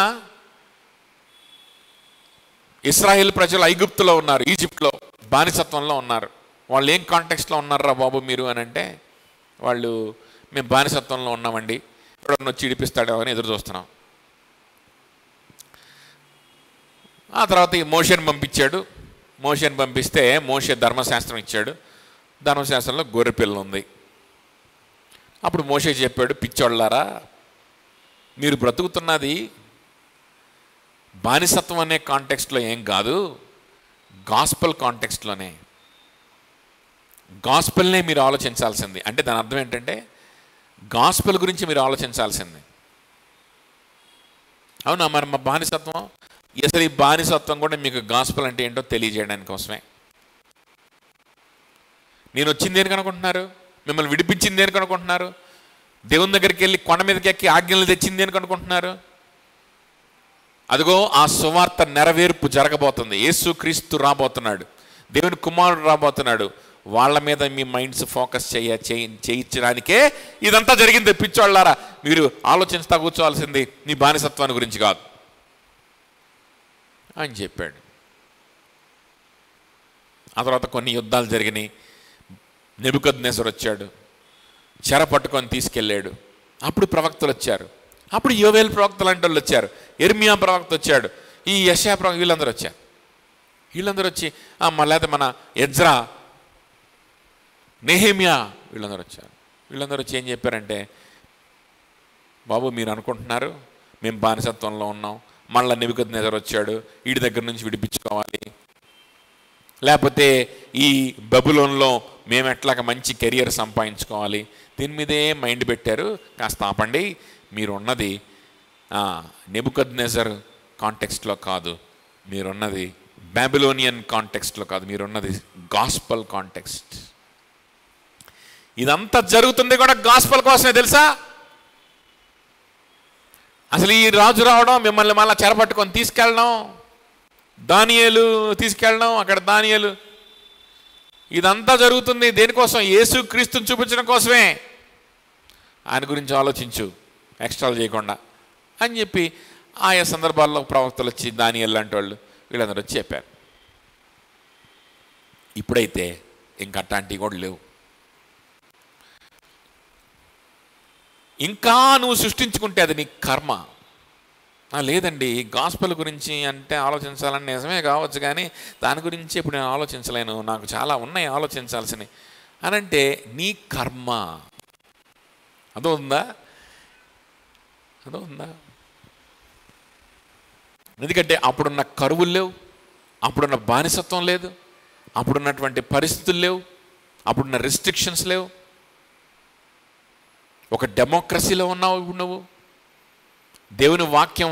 ఇశ్రాయేల్ ప్రజలు ఐగుప్తులో ఉన్నారు, ఈజిప్ట్లో బానిసత్వంలో ఉన్నారు. వాళ్ళు ఏం కాంటెక్స్ట్లో ఉన్నారా బాబు మీరు అని అంటే, వాళ్ళు మేము బానిసత్వంలో ఉన్నామండి, ఎవడన్నా వచ్చి ఇడిపిస్తాడో అని ఎదురు చూస్తున్నాం. ఆ తర్వాత ఈ మోషేని పంపించాడు. మోషేని పంపిస్తే మోషే ధర్మశాస్త్రం ఇచ్చాడు. ధర్మశాస్త్రంలో గొర్రెపిల్ల ఉంది. అప్పుడు మోషే చెప్పాడు, పిచ్చోళ్ళారా, మీరు బ్రతుకుతున్నది బానిసత్వం అనే కాంటెక్స్ట్లో ఏం కాదు, గాస్పెల్ కాంటెక్స్ట్లోనే. గాస్పెల్నే మీరు ఆలోచించాల్సింది. అంటే దాని అర్థం ఏంటంటే గాస్పెల్ గురించి మీరు ఆలోచించాల్సింది. అవునా? మరి మా బానిసత్వం, అసలు ఈ బానిసత్వం కూడా మీకు గాస్పెల్ అంటే ఏంటో తెలియజేయడానికి కోసమే. నేను వచ్చింది దేనికి అనుకుంటున్నారు? మిమ్మల్ని విడిపించింది దేనికి అనుకుంటున్నారు? దేవుని దగ్గరికి వెళ్ళి కొండ మీదకి ఎక్కి ఆజ్ఞలు తెచ్చింది దేనికి అనుకుంటున్నారు? అదిగో ఆ సువార్త నెరవేర్పు జరగబోతుంది. యేసు క్రీస్తు రాబోతున్నాడు, దేవుని కుమారుడు రాబోతున్నాడు. వాళ్ళ మీద మీ మైండ్స్ ఫోకస్ చేయించడానికే ఇదంతా జరిగింది. పిచ్చోళ్ళారా, మీరు ఆలోచిస్తా కూర్చోవాల్సింది మీ బానిసత్వాన్ని గురించి కాదు అని చెప్పాడు. ఆ తర్వాత కొన్ని యుద్ధాలు జరిగినాయి. నెబుకద్నెజర్ వచ్చాడు, చెర పట్టుకొని తీసుకెళ్ళాడు. అప్పుడు ప్రవక్తలు వచ్చారు. అప్పుడు యోవేలు ప్రవక్తలు అంటే వాళ్ళు వచ్చారు. యెర్మియా ప్రవక్త వచ్చాడు. ఈ యెషయా ప్రవక్త, వీళ్ళందరూ వచ్చారు. వీళ్ళందరూ వచ్చి మళ్ళీ మన ఎజ్రా, నెహెమియా, వీళ్ళందరూ వచ్చారు. వీళ్ళందరూ వచ్చి ఏం చెప్పారంటే, బాబు మీరు అనుకుంటున్నారు మేము బానిసత్వంలో ఉన్నాం, మళ్ళీ నెబుకద్నెజర్ వచ్చాడు, వీడి దగ్గర నుంచి విడిపించుకోవాలి, లేకపోతే ఈ బబులోన్లో మేము ఎట్లాగ మంచి కెరియర్ సంపాదించుకోవాలి, దీని మీదే మైండ్ పెట్టారు. కాస్త ఆపండి, మీరున్నది నెబుకద్నెజర్ కాంటెక్స్ట్లో కాదు, మీరున్నది బాబిలోనియన్ కాంటెక్స్ట్లో కాదు, మీరున్నది గాస్పల్ కాంటెక్స్ట్. ఇదంతా జరుగుతుంది కూడా గాస్పల్ కోసమే తెలుసా? అసలు ఈ రాజు రావడం, మిమ్మల్ని మళ్ళీ చెరపట్టుకొని తీసుకెళ్ళడం, దానియేలు తీసుకెళ్ళడం, అక్కడ దానియేలు, ఇదంతా జరుగుతుంది దేనికోసం? యేసు క్రీస్తుని చూపించడం కోసమే. ఆయన గురించి ఆలోచించు, ఎక్స్ట్రాలు చేయకుండా అని చెప్పి ఆయా సందర్భాల్లో ప్రవక్తలు వచ్చి, దానియేలు లాంటి వాళ్ళు వీళ్ళందరూ వచ్చి చెప్పారు. ఇప్పుడైతే ఇంక అట్లాంటివి కూడా లేవు. ఇంకా నువ్వు సృష్టించుకుంటే అది నీ కర్మ. లేదండి, గాస్పెల్ గురించి అంటే ఆలోచించాలని నిజమే కావచ్చు, కానీ దాని గురించి ఇప్పుడు నేను ఆలోచించలేను, నాకు చాలా ఉన్నాయి ఆలోచించాల్సినవి అని అంటే నీ కర్మ. అదవుందా? ఎందుకంటే అప్పుడున్న కరువులు లేవు, అప్పుడున్న బానిసత్వం లేదు, అప్పుడున్నటువంటి పరిస్థితులు లేవు, అప్పుడున్న రెస్ట్రిక్షన్స్ లేవు. ఒక డెమోక్రసీలో ఉన్నావు ఇప్పుడు నువ్వు. దేవుని వాక్యం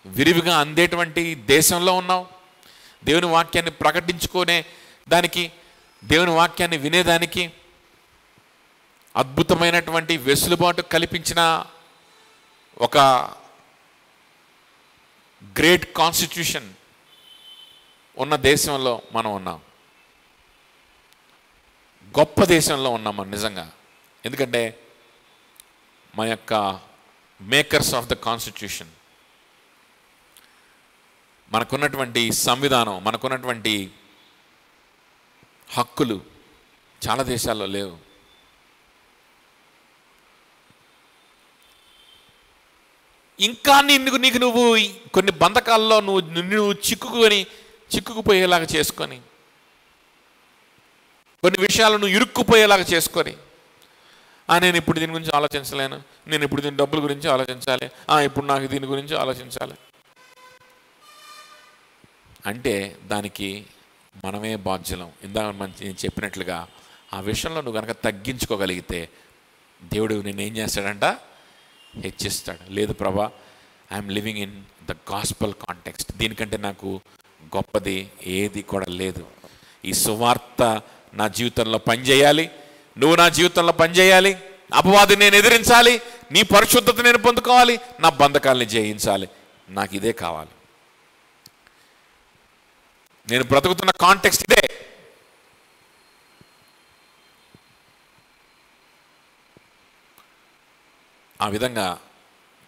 విరివిగా అందేటువంటి దేశంలో ఉన్నావు. దేవుని వాక్యాన్ని ప్రకటించుకునే దానికి, దేవుని వాక్యాన్ని వినేదానికి అద్భుతమైనటువంటి వెసులుబాటు కల్పించిన ఒక గ్రేట్ కాన్స్టిట్యూషన్ ఉన్న దేశంలో మనం ఉన్నాం. గొప్ప దేశంలో ఉన్నాం మనం నిజంగా. ఎందుకంటే మన యొక్క మేకర్స్ ఆఫ్ ద కాన్స్టిట్యూషన్, మనకున్నటువంటి సంవిధానం, మనకున్నటువంటి హక్కులు చాలా దేశాల్లో లేవు. ఇంకా నీకు నువ్వు కొన్ని బంధకాల్లో నువ్వు చిక్కుకుపోయేలాగా చేసుకొని, కొన్ని విషయాలు నువ్వు ఇరుక్కుపోయేలాగా చేసుకొని, నేను ఇప్పుడు దీని గురించి ఆలోచించలేను, నేను ఇప్పుడు దీని డబ్బుల గురించి ఆలోచించాలి, ఇప్పుడు నాకు దీని గురించి ఆలోచించాలి అంటే దానికి మనమే బాధ్యులం. ఇందాక నేను చెప్పినట్లుగా ఆ విషయంలో నువ్వు కనుక తగ్గించుకోగలిగితే దేవుడు నేనేం చేస్తాడంట, హెచ్చిస్తాడు. లేదు ప్రభా, I'm living in the gospel context, దీనికంటే నాకు గొప్పది ఏది కూడా లేదు. ఈ సువార్త నా జీవితంలో పనిచేయాలి, నువ్వు నా జీవితంలో పనిచేయాలి, అపవాదిని నేను ఎదిరించాలి, నీ పరిశుద్ధత నేను పొందుకోవాలి, నా బంధకాలని జయించాలి, నాకు ఇదే కావాలి. నేను బ్రతుకుతున్న కాంటెక్స్ట్ ఇదే. ఆ విధంగా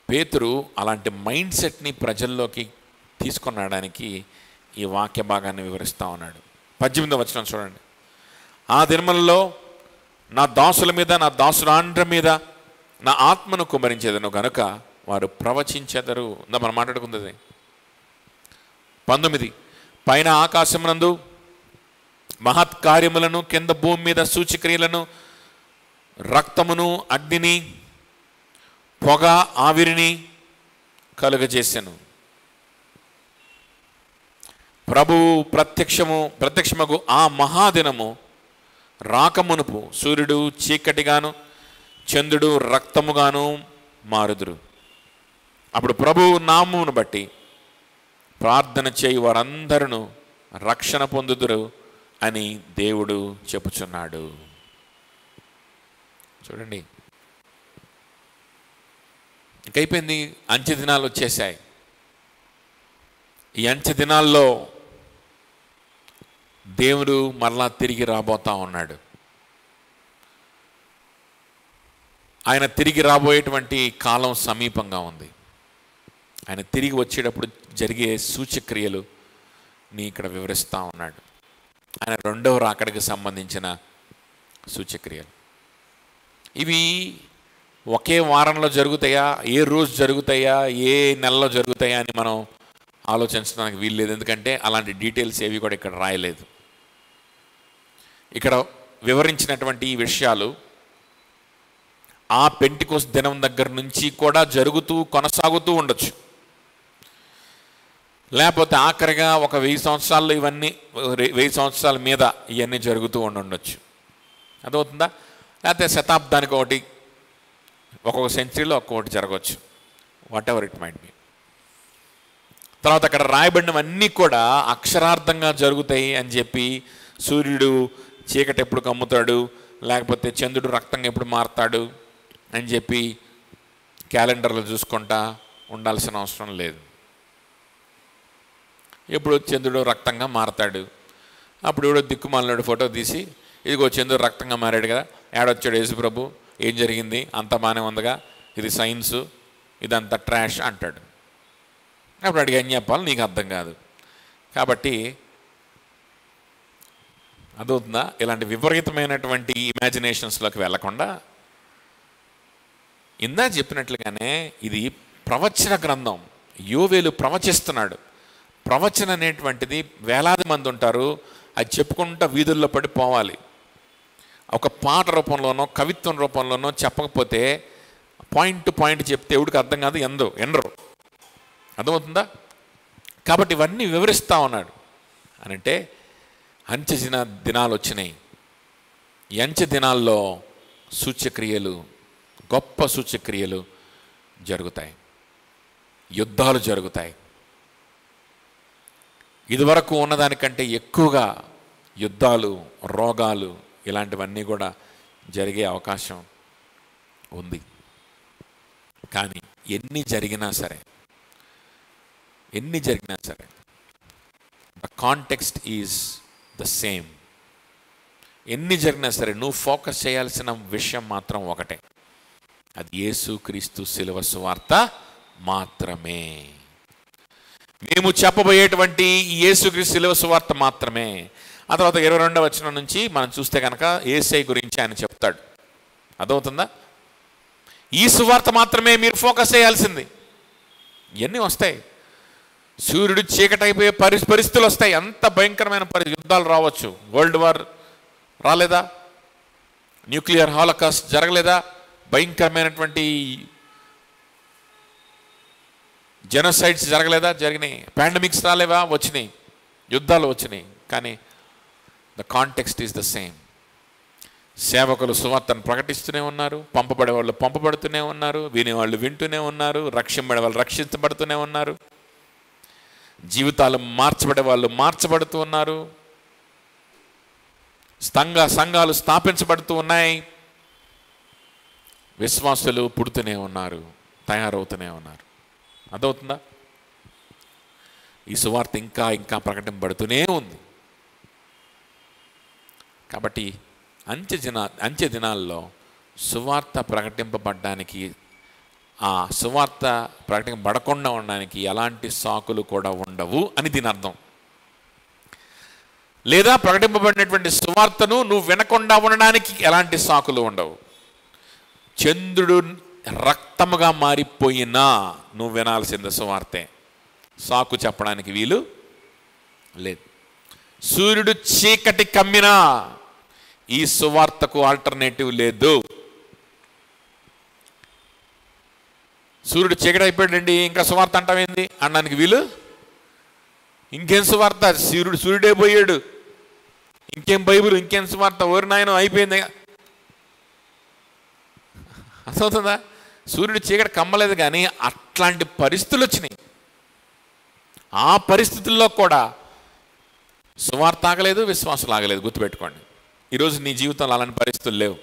పేతురు అలాంటి మైండ్ సెట్ని ప్రజల్లోకి తీసుకొనడానికి ఈ వాక్య భాగాన్ని వివరిస్తూ ఉన్నాడు. 18వ వచనం చూడండి. ఆ దినములలో నా దాసుల మీద, నా దాసురాండ్ర మీద నా ఆత్మను కుమ్మరించేదను గనుక వారు ప్రవచించెదరు. మనం మాట్లాడుకుంది 19. పైన ఆకాశమునందు మహత్కార్యములను, కింద భూమి మీద సూచక్రియలను, రక్తమును, అగ్నిని, పొగ, ఆవిరిని కలుగజేసెను. ప్రభువు ప్రత్యక్షమగు ఆ మహాదినము రాకమునుపు సూర్యుడు చీకటిగాను, చంద్రుడు రక్తముగాను మారుదురు. అప్పుడు ప్రభువు నామమును బట్టి ప్రార్థన చేయి వారందరూ రక్షణ పొందుదురు అని దేవుడు చెప్పుచున్నాడు. చూడండి, ఇంకైపోయింది. అంచె దినాలు వచ్చేసాయి. ఈ అంచె దినాల్లో దేవుడు మరలా తిరిగి రాబోతా ఉన్నాడు. ఆయన తిరిగి రాబోయేటువంటి కాలం సమీపంగా ఉంది. ఆయన తిరిగి వచ్చేటప్పుడు జరిగే సూచక్రియలు నీ ఇక్కడ వివరిస్తూ ఉన్నాడు. ఆయన రెండవ రాకడికి సంబంధించిన సూచక్రియలు ఇవి ఒకే వారంలో జరుగుతాయా, ఏ రోజు జరుగుతాయా, ఏ నెలలో జరుగుతాయా అని మనం ఆలోచించడానికి వీల్లేదు. ఎందుకంటే అలాంటి డీటెయిల్స్ ఏవి కూడా ఇక్కడ రాయలేదు. ఇక్కడ వివరించినటువంటి ఈ విషయాలు ఆ పెంటెకోస్తు దినం దగ్గర నుంచి కూడా కొనసాగుతూ ఉండొచ్చు. లేకపోతే ఆఖరిగా ఒక 1000 సంవత్సరాల్లో ఇవన్నీ 1000 సంవత్సరాల మీద ఇవన్నీ జరుగుతూ ఉండొచ్చు. అదవుతుందా? లేకపోతే శతాబ్దానికి ఒకటి, ఒక్కొక్క సెంచరీలో ఒక్కొక్కటి జరగవచ్చు. What ever it might be. తర్వాత అక్కడ రాయబడినవన్నీ కూడా అక్షరార్థంగా జరుగుతాయి అని చెప్పి, సూర్యుడు చీకటి ఎప్పుడు కమ్ముతాడు, లేకపోతే చంద్రుడు రక్తంగా ఎప్పుడు మారుతాడు అని చెప్పి క్యాలెండర్లు చూసుకుంటా ఉండాల్సిన అవసరం లేదు. ఎప్పుడు చంద్రుడు రక్తంగా మారతాడు, అప్పుడు ఎవడో దిక్కుమాలినాడు ఫోటో తీసి, ఇదిగో చంద్రుడు రక్తంగా మారాడు కదా, ఏడొచ్చాడు యేసుప్రభు, ఏం జరిగింది, అంత బాగానే ఉందిగా, ఇది సైన్సు, ఇదంతా ట్రాష్ అంటాడు. అప్పుడు అడిగి ఏం చెప్పాలి, నీకు అర్థం కాదు. కాబట్టి అదవుతుందా? ఇలాంటి విపరీతమైనటువంటి ఇమాజినేషన్స్లోకి వెళ్లకుండా ఇందా చెప్పినట్లుగానే ఇది ప్రవచన గ్రంథం. యోవేలు ప్రవచిస్తున్నాడు. ప్రవచన అనేటువంటిది వేలాది మంది ఉంటారు, అది చెప్పుకుంటా వీధుల్లో పడి పోవాలి. ఒక పాట రూపంలోనో కవిత్వం రూపంలోనో చెప్పకపోతే పాయింట్ టు పాయింట్ చెప్తే ఎవడికి అర్థం కాదు, ఎనరు. అర్థమవుతుందా? కాబట్టి ఇవన్నీ వివరిస్తూ ఉన్నాడు. అనంటే అంచె దినాలు వచ్చినాయి. ఈ అంచె దినాల్లో సూచ్యక్రియలు, గొప్ప సూచ్యక్రియలు జరుగుతాయి, యుద్ధాలు జరుగుతాయి. ఇదివరకు ఉన్నదానికంటే ఎక్కువగా యుద్ధాలు, రోగాలు ఇలాంటివన్నీ కూడా జరిగే అవకాశం ఉంది. కానీ ఎన్ని జరిగినా సరే the context is the same. ఎన్ని జరిగినా సరే నువ్వు ఫోకస్ చేయాల్సిన విషయం మాత్రం ఒకటే. అది యేసుక్రీస్తు శిలువ సువార్త మాత్రమే. మేము చెప్పబోయేటువంటి ఈ యేసుక్రీస్తు శిలువ సువార్త మాత్రమే. ఆ తర్వాత 22వ వచనం నుంచి మనం చూస్తే కనుక యేసయ్య గురించి ఆయన చెప్తాడు. అర్థమవుతుందా? ఈ సువార్త మాత్రమే మీరు ఫోకస్ చేయాల్సింది. ఇవన్నీ వస్తాయి. సూర్యుడు చీకటైపోయే పరిస్థితులు వస్తాయి. అంత భయంకరమైన యుద్ధాలు రావచ్చు. వరల్డ్ వార్ రాలేదా? న్యూక్లియర్ హాలోకాస్ట్ జరగలేదా? భయంకరమైనటువంటి జెనోసైడ్స్ జరగలేదా? జరిగినాయి. పాండమిక్స్ రాలేవా? వచ్చినాయి. యుద్ధాలు వచ్చినాయి. కానీ the context is the same. సేవకులు సువార్తను ప్రకటిస్తూనే ఉన్నారు, పంపబడే వాళ్ళు పంపబడుతూనే ఉన్నారు, వినేవాళ్ళు వింటూనే ఉన్నారు, రక్షింపబడే వాళ్ళు రక్షించబడుతూనే ఉన్నారు, జీవితాలు మార్చబడే వాళ్ళు మార్చబడుతూ ఉన్నారు, సంఘాలు స్థాపించబడుతూ ఉన్నాయి, విశ్వాసులు పుడుతూనే ఉన్నారు, తయారవుతూనే ఉన్నారు. అర్థమవుతుందా? ఈ సువార్త ఇంకా ఇంకా ప్రకటింపబడుతూనే ఉంది. కాబట్టి అంత్య దినాల్లో సువార్త ప్రకటింపబడడానికి, ఆ సువార్త ప్రకటింపబడకుండా ఉండడానికి ఎలాంటి సాకులు కూడా ఉండవు అని దీని అర్థం. లేదా ప్రకటింపబడినటువంటి సువార్తను నువ్వు వినకుండా ఉండడానికి ఎలాంటి సాకులు ఉండవు. చంద్రుడు రక్తముగా మారిపోయినా నువ్వు వినాల్సింది సువార్తే. సాకు చెప్పడానికి వీలు లేదు. సూర్యుడు చీకటి కమ్మినా ఈ సువార్తకు ఆల్టర్నేటివ్ లేదు. సూర్యుడు చీకటి అయిపోయాడండి, ఇంకా సువార్త అంటామేంది అనడానికి వీలు. ఇంకేం సువార్త? సూర్యుడే పోయాడు, ఇంకేం బైబిల్, ఇంకేం సువార్త? ఓరి నాయన అయిపోయింది. అర్థమవుతుందా? సూర్యుడు చీకటి కమ్మలేదు, కానీ అట్లాంటి పరిస్థితులు వచ్చినాయి. ఆ పరిస్థితుల్లో కూడా సువార్త ఆగలేదు, విశ్వాసం ఆగలేదు. గుర్తుపెట్టుకోండి. ఈరోజు నీ జీవితంలో అలాంటి పరిస్థితులు లేవు.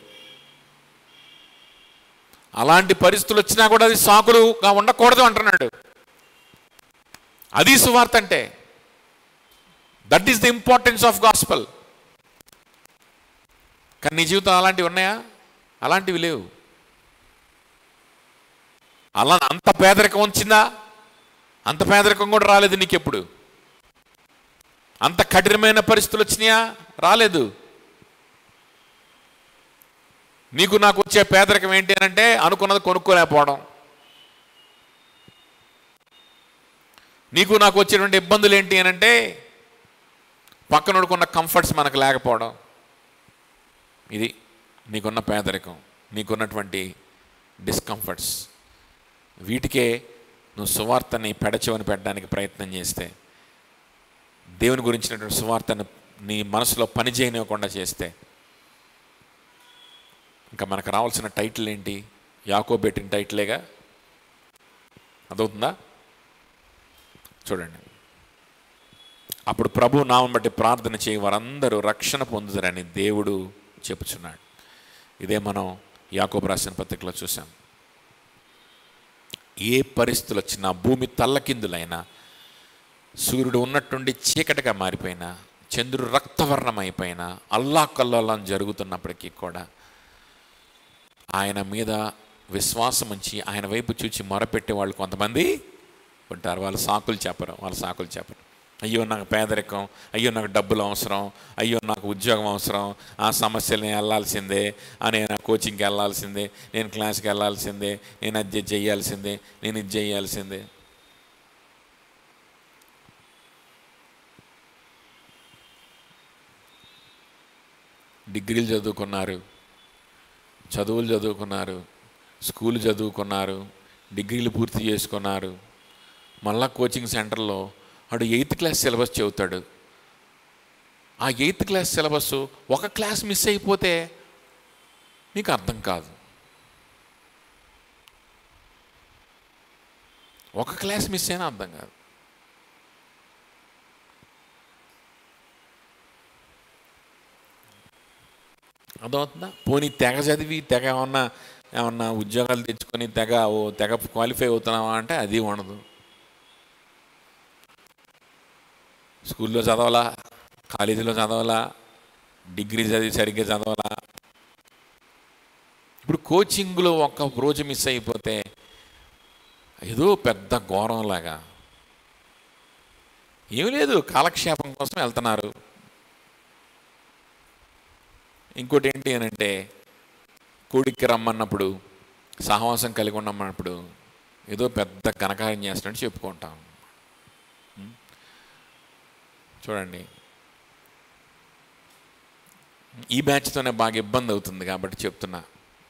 అలాంటి పరిస్థితులు వచ్చినా కూడా అది సాకులుగా ఉండకూడదు అంటున్నాడు. అది సువార్త అంటే. That is the importance of gospel. కానీ నీ జీవితం అలాంటివి ఉన్నాయా? అలాంటివి లేవు. అలా అంత పేదరికం వచ్చిందా? అంత పేదరికం కూడా రాలేదు నీకెప్పుడు. అంత కఠినమైన పరిస్థితులు వచ్చినాయా? రాలేదు. నీకు నాకు వచ్చే పేదరికం ఏంటి అంటే అనుకున్నది కొనుక్కోలేకపోవడం. నీకు నాకు వచ్చేటువంటి ఇబ్బందులు ఏంటి అని అంటే పక్కనోడుకున్న కంఫర్ట్స్ మనకు లేకపోవడం. ఇది నీకున్న పేదరికం, నీకున్నటువంటి డిస్కంఫర్ట్స్. వీటికే నువ్వు సువార్తని పెడచెవిని పెట్టడానికి ప్రయత్నం చేస్తే, దేవుని గురించినటువంటి సువార్తను నీ మనసులో పని చేయనివ్వకుండా చేస్తే, ఇంకా మనకు రావాల్సిన టైటిల్ ఏంటి? యాకోబు పెట్టిన టైటిలేగా. అదవుతుందా? చూడండి. అప్పుడు ప్రభు నామం బట్టి ప్రార్థన చేయి వారందరూ రక్షణ పొందుతారని దేవుడు చెప్పుచున్నాడు. ఇదే మనం యాకోబు రాసిన పత్రికలో చూసాం. ఏ పరిస్థితులు వచ్చినా, భూమి తల్లకిందులైనా, సూర్యుడు ఉన్నట్టుండి చీకటిగా మారిపోయినా, చంద్రుడు రక్తవర్ణం అయిపోయినా, అల్లాకల్లోలం జరుగుతున్నప్పటికీ కూడా ఆయన మీద విశ్వాసం ఉంచి ఆయన వైపు చూచి మొరపెట్టే వాళ్ళు కొంతమంది ఉంటారు. వాళ్ళు సాకులు చెప్పరు. అయ్యో నాకు పేదరికం, అయ్యో నాకు డబ్బులు అవసరం, అయ్యో నాకు ఉద్యోగం అవసరం, ఆ సమస్యలు నేను వెళ్ళాల్సిందే, నేను కోచింగ్కి వెళ్ళాల్సిందే, నేను క్లాస్కి వెళ్ళాల్సిందే, నేను అది చేయాల్సిందే, నేను ఇది చేయాల్సిందే. డిగ్రీలు చదువుకున్నారు, చదువులు చదువుకున్నారు, స్కూల్ చదువుకున్నారు, డిగ్రీలు పూర్తి చేసుకున్నారు. మళ్ళా కోచింగ్ సెంటర్లో వాడు 8th క్లాస్ సిలబస్ చదువుతాడు. ఆ 8th క్లాస్ సిలబస్ ఒక క్లాస్ మిస్ అయిపోతే నీకు అర్థం కాదు. ఒక క్లాస్ మిస్ అయినా అర్థం కాదు. అర్థమవుతుందా? పోనీ తెగ చదివి తెగ ఏమన్నా ఉద్యోగాలు తెచ్చుకొని తెగ క్వాలిఫై అవుతున్నావా అంటే అది ఉండదు. స్కూల్లో చదవాలా, కాలేజీలో చదవాలా, డిగ్రీ చదివి సరిగ్గా చదవాలా, ఇప్పుడు కోచింగ్లో ఒక్క రోజు మిస్ అయిపోతే ఏదో పెద్ద ఘోరంలాగా. ఏం లేదు, కాలక్షేపం కోసం వెళ్తున్నారు. ఇంకోటి ఏంటి అని అంటే, కూడికి రమ్మన్నప్పుడు, సహవాసం కలిగి ఉండమన్నప్పుడు ఏదో పెద్ద ఘనకార్యం చేస్తున్నట్టు చెప్పుకుంటాం. చూడండి, ఈ బ్యాచ్తోనే బాగా ఇబ్బంది అవుతుంది కాబట్టి చెప్తున్నా,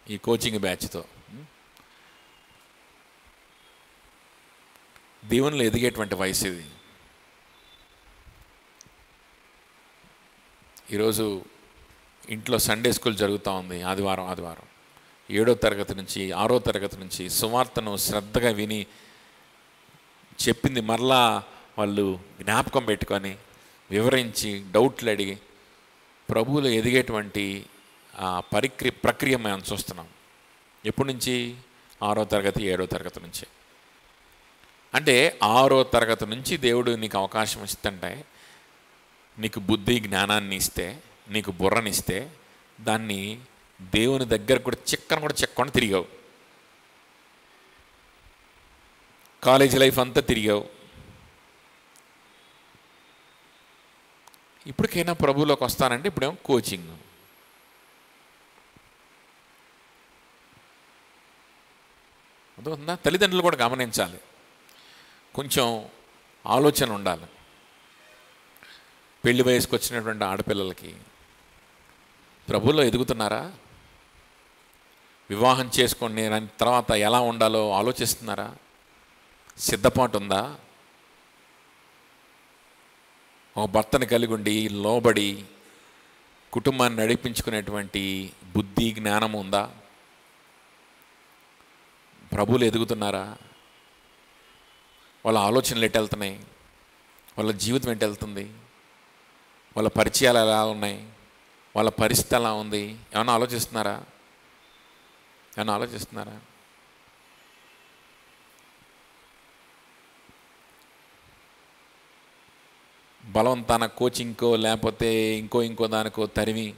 ఈ కోచింగ్ బ్యాచ్తో. దేవునిలో ఎదిగేటువంటి వయసు ఇది. ఈరోజు ఇంట్లో సండే స్కూల్ జరుగుతూ ఉంది. ఆదివారం 7వ తరగతి నుంచి 6వ తరగతి నుంచి సువార్తను శ్రద్ధగా విని చెప్పింది మరలా వాళ్ళు జ్ఞాపకం పెట్టుకొని వివరించి డౌట్లు అడిగి ప్రభువులో ఎదిగేటువంటి ప్రక్రియ మనం చూస్తున్నాం. ఎప్పటి నుంచి? 6వ తరగతి 7వ తరగతి నుంచి. అంటే 6వ తరగతి నుంచి దేవుడు నీకు అవకాశం ఇస్తుంటే, నీకు బుద్ధి జ్ఞానాన్ని ఇస్తే, నీకు బుర్రనిస్తే, దాన్ని దేవుని దగ్గర కూడా చెక్కని తిరిగావు. కాలేజీ లైఫ్ అంతా తిరిగావు. ఇప్పటికైనా ప్రభువులోకి వస్తానంటే ఇప్పుడేమో కోచింగ్. అదొందా? తల్లిదండ్రులు కూడా గమనించాలి, కొంచెం ఆలోచన ఉండాలి. పెళ్లి వయసుకు వచ్చినటువంటి ఆడపిల్లలకి ప్రభువులో ఎదుగుతున్నారా? వివాహం చేసుకొని తర్వాత ఎలా ఉండాలో ఆలోచిస్తున్నారా? సిద్ధపాటు ఉందా? ఒక భర్తను కలిగి ఉండి లోబడి కుటుంబాన్ని నడిపించుకునేటువంటి బుద్ధి జ్ఞానం ఉందా? ప్రభువులు ఎదుగుతున్నారా? వాళ్ళ ఆలోచనలు ఎటు వెళ్తున్నాయి? వాళ్ళ జీవితం ఎటు వెళ్తుంది? వాళ్ళ పరిచయాలు ఎలా ఉన్నాయి? వాళ్ళ పరిస్థితి ఎలా ఉంది? ఏమన్నా ఆలోచిస్తున్నారా? బలవంతాన కోచింగ్కో లేకపోతే ఇంకో దానికో తరిమి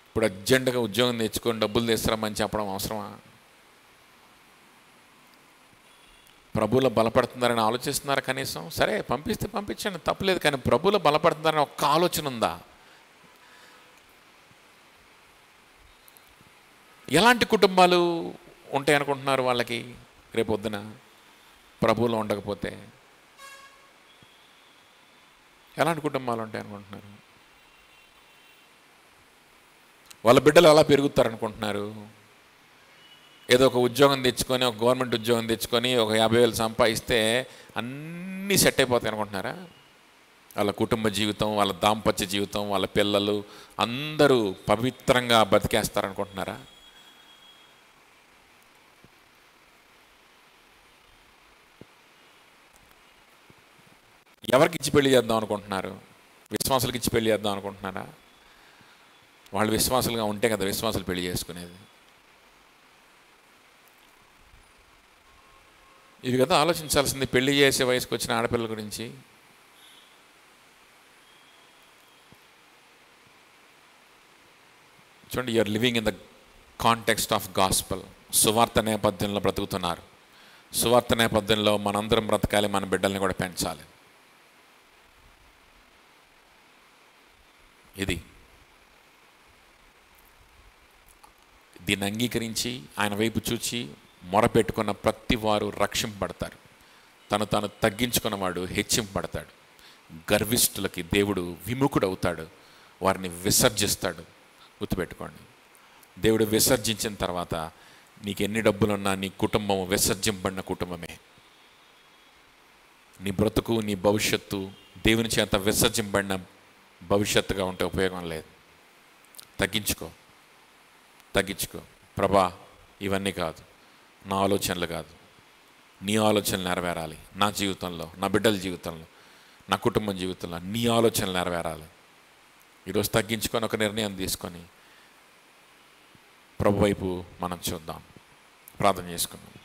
ఇప్పుడు అర్జెంటుగా ఉద్యోగం తెచ్చుకొని డబ్బులు తెస్తారమని చెప్పడం అవసరమా? ప్రభువులో బలపడుతున్నారని ఆలోచిస్తున్నారా కనీసం? సరే, పంపిస్తే పంపించండి, తప్పలేదు. కానీ ప్రభువులో బలపడుతున్నారని ఒక్క ఆలోచన ఉందా? ఎలాంటి కుటుంబాలు ఉంటాయి అనుకుంటున్నారు వాళ్ళకి రేపొద్దున ప్రభువులో ఉండకపోతే? ఎలాంటి కుటుంబాలు ఉంటాయి అనుకుంటున్నారు? వాళ్ళ బిడ్డలు ఎలా పెరుగుతారనుకుంటున్నారు? ఏదో ఒక ఉద్యోగం తెచ్చుకొని, ఒక గవర్నమెంట్ ఉద్యోగం తెచ్చుకొని ఒక 50,000 సంపాదిస్తే అన్నీ సెట్ అయిపోతాయి అనుకుంటున్నారా? వాళ్ళ కుటుంబ జీవితం, వాళ్ళ దాంపత్య జీవితం, వాళ్ళ పిల్లలు అందరూ పవిత్రంగా బతికేస్తారనుకుంటున్నారా? ఎవరికి ఇచ్చి పెళ్లి చేద్దాం అనుకుంటున్నారు? విశ్వాసులకి ఇచ్చి పెళ్లి చేద్దాం అనుకుంటున్నారా? వాళ్ళు విశ్వాసులుగా ఉంటే కదా విశ్వాసులు పెళ్లి చేసుకునేది. ఇది కదా ఆలోచించాల్సింది పెళ్లి చేసే వయసుకు వచ్చిన ఆడపిల్లల గురించి. చూడండి, you're living in the context of gospel. సువార్త నేపథ్యంలో బ్రతుకుతున్నారు. సువార్త నేపథ్యంలో మనందరం బ్రతకాలి, మన బిడ్డల్ని కూడా పెంచాలి. దీన్ని అంగీకరించి ఆయన వైపు చూచి మొరపెట్టుకున్న ప్రతి వారు రక్షింపబడతారు. తాను తగ్గించుకున్నవాడు హెచ్చింపబడతాడు. గర్విష్ఠులకి దేవుడు విముఖుడు అవుతాడు, వారిని విసర్జిస్తాడు. గుర్తుపెట్టుకోండి, దేవుడు విసర్జించిన తర్వాత నీకు ఎన్ని డబ్బులున్నా నీ కుటుంబం విసర్జింపబడిన కుటుంబమే. నీ బ్రతుకు, నీ భవిష్యత్తు దేవుని చేత విసర్జింపబడిన భవిష్యత్తుగా ఉంటే ఉపయోగం లేదు. తగ్గించుకో. ప్రభా, ఇవన్నీ కాదు, నా ఆలోచనలు కాదు, నీ ఆలోచనలు నెరవేరాలి. నా జీవితంలో, నా బిడ్డల జీవితంలో, నా కుటుంబం జీవితంలో నీ ఆలోచనలు నెరవేరాలి. ఈరోజు తగ్గించుకొని ఒక నిర్ణయం తీసుకొని ప్రభు వైపు మనం చూద్దాం. ప్రార్థన చేసుకుందాం.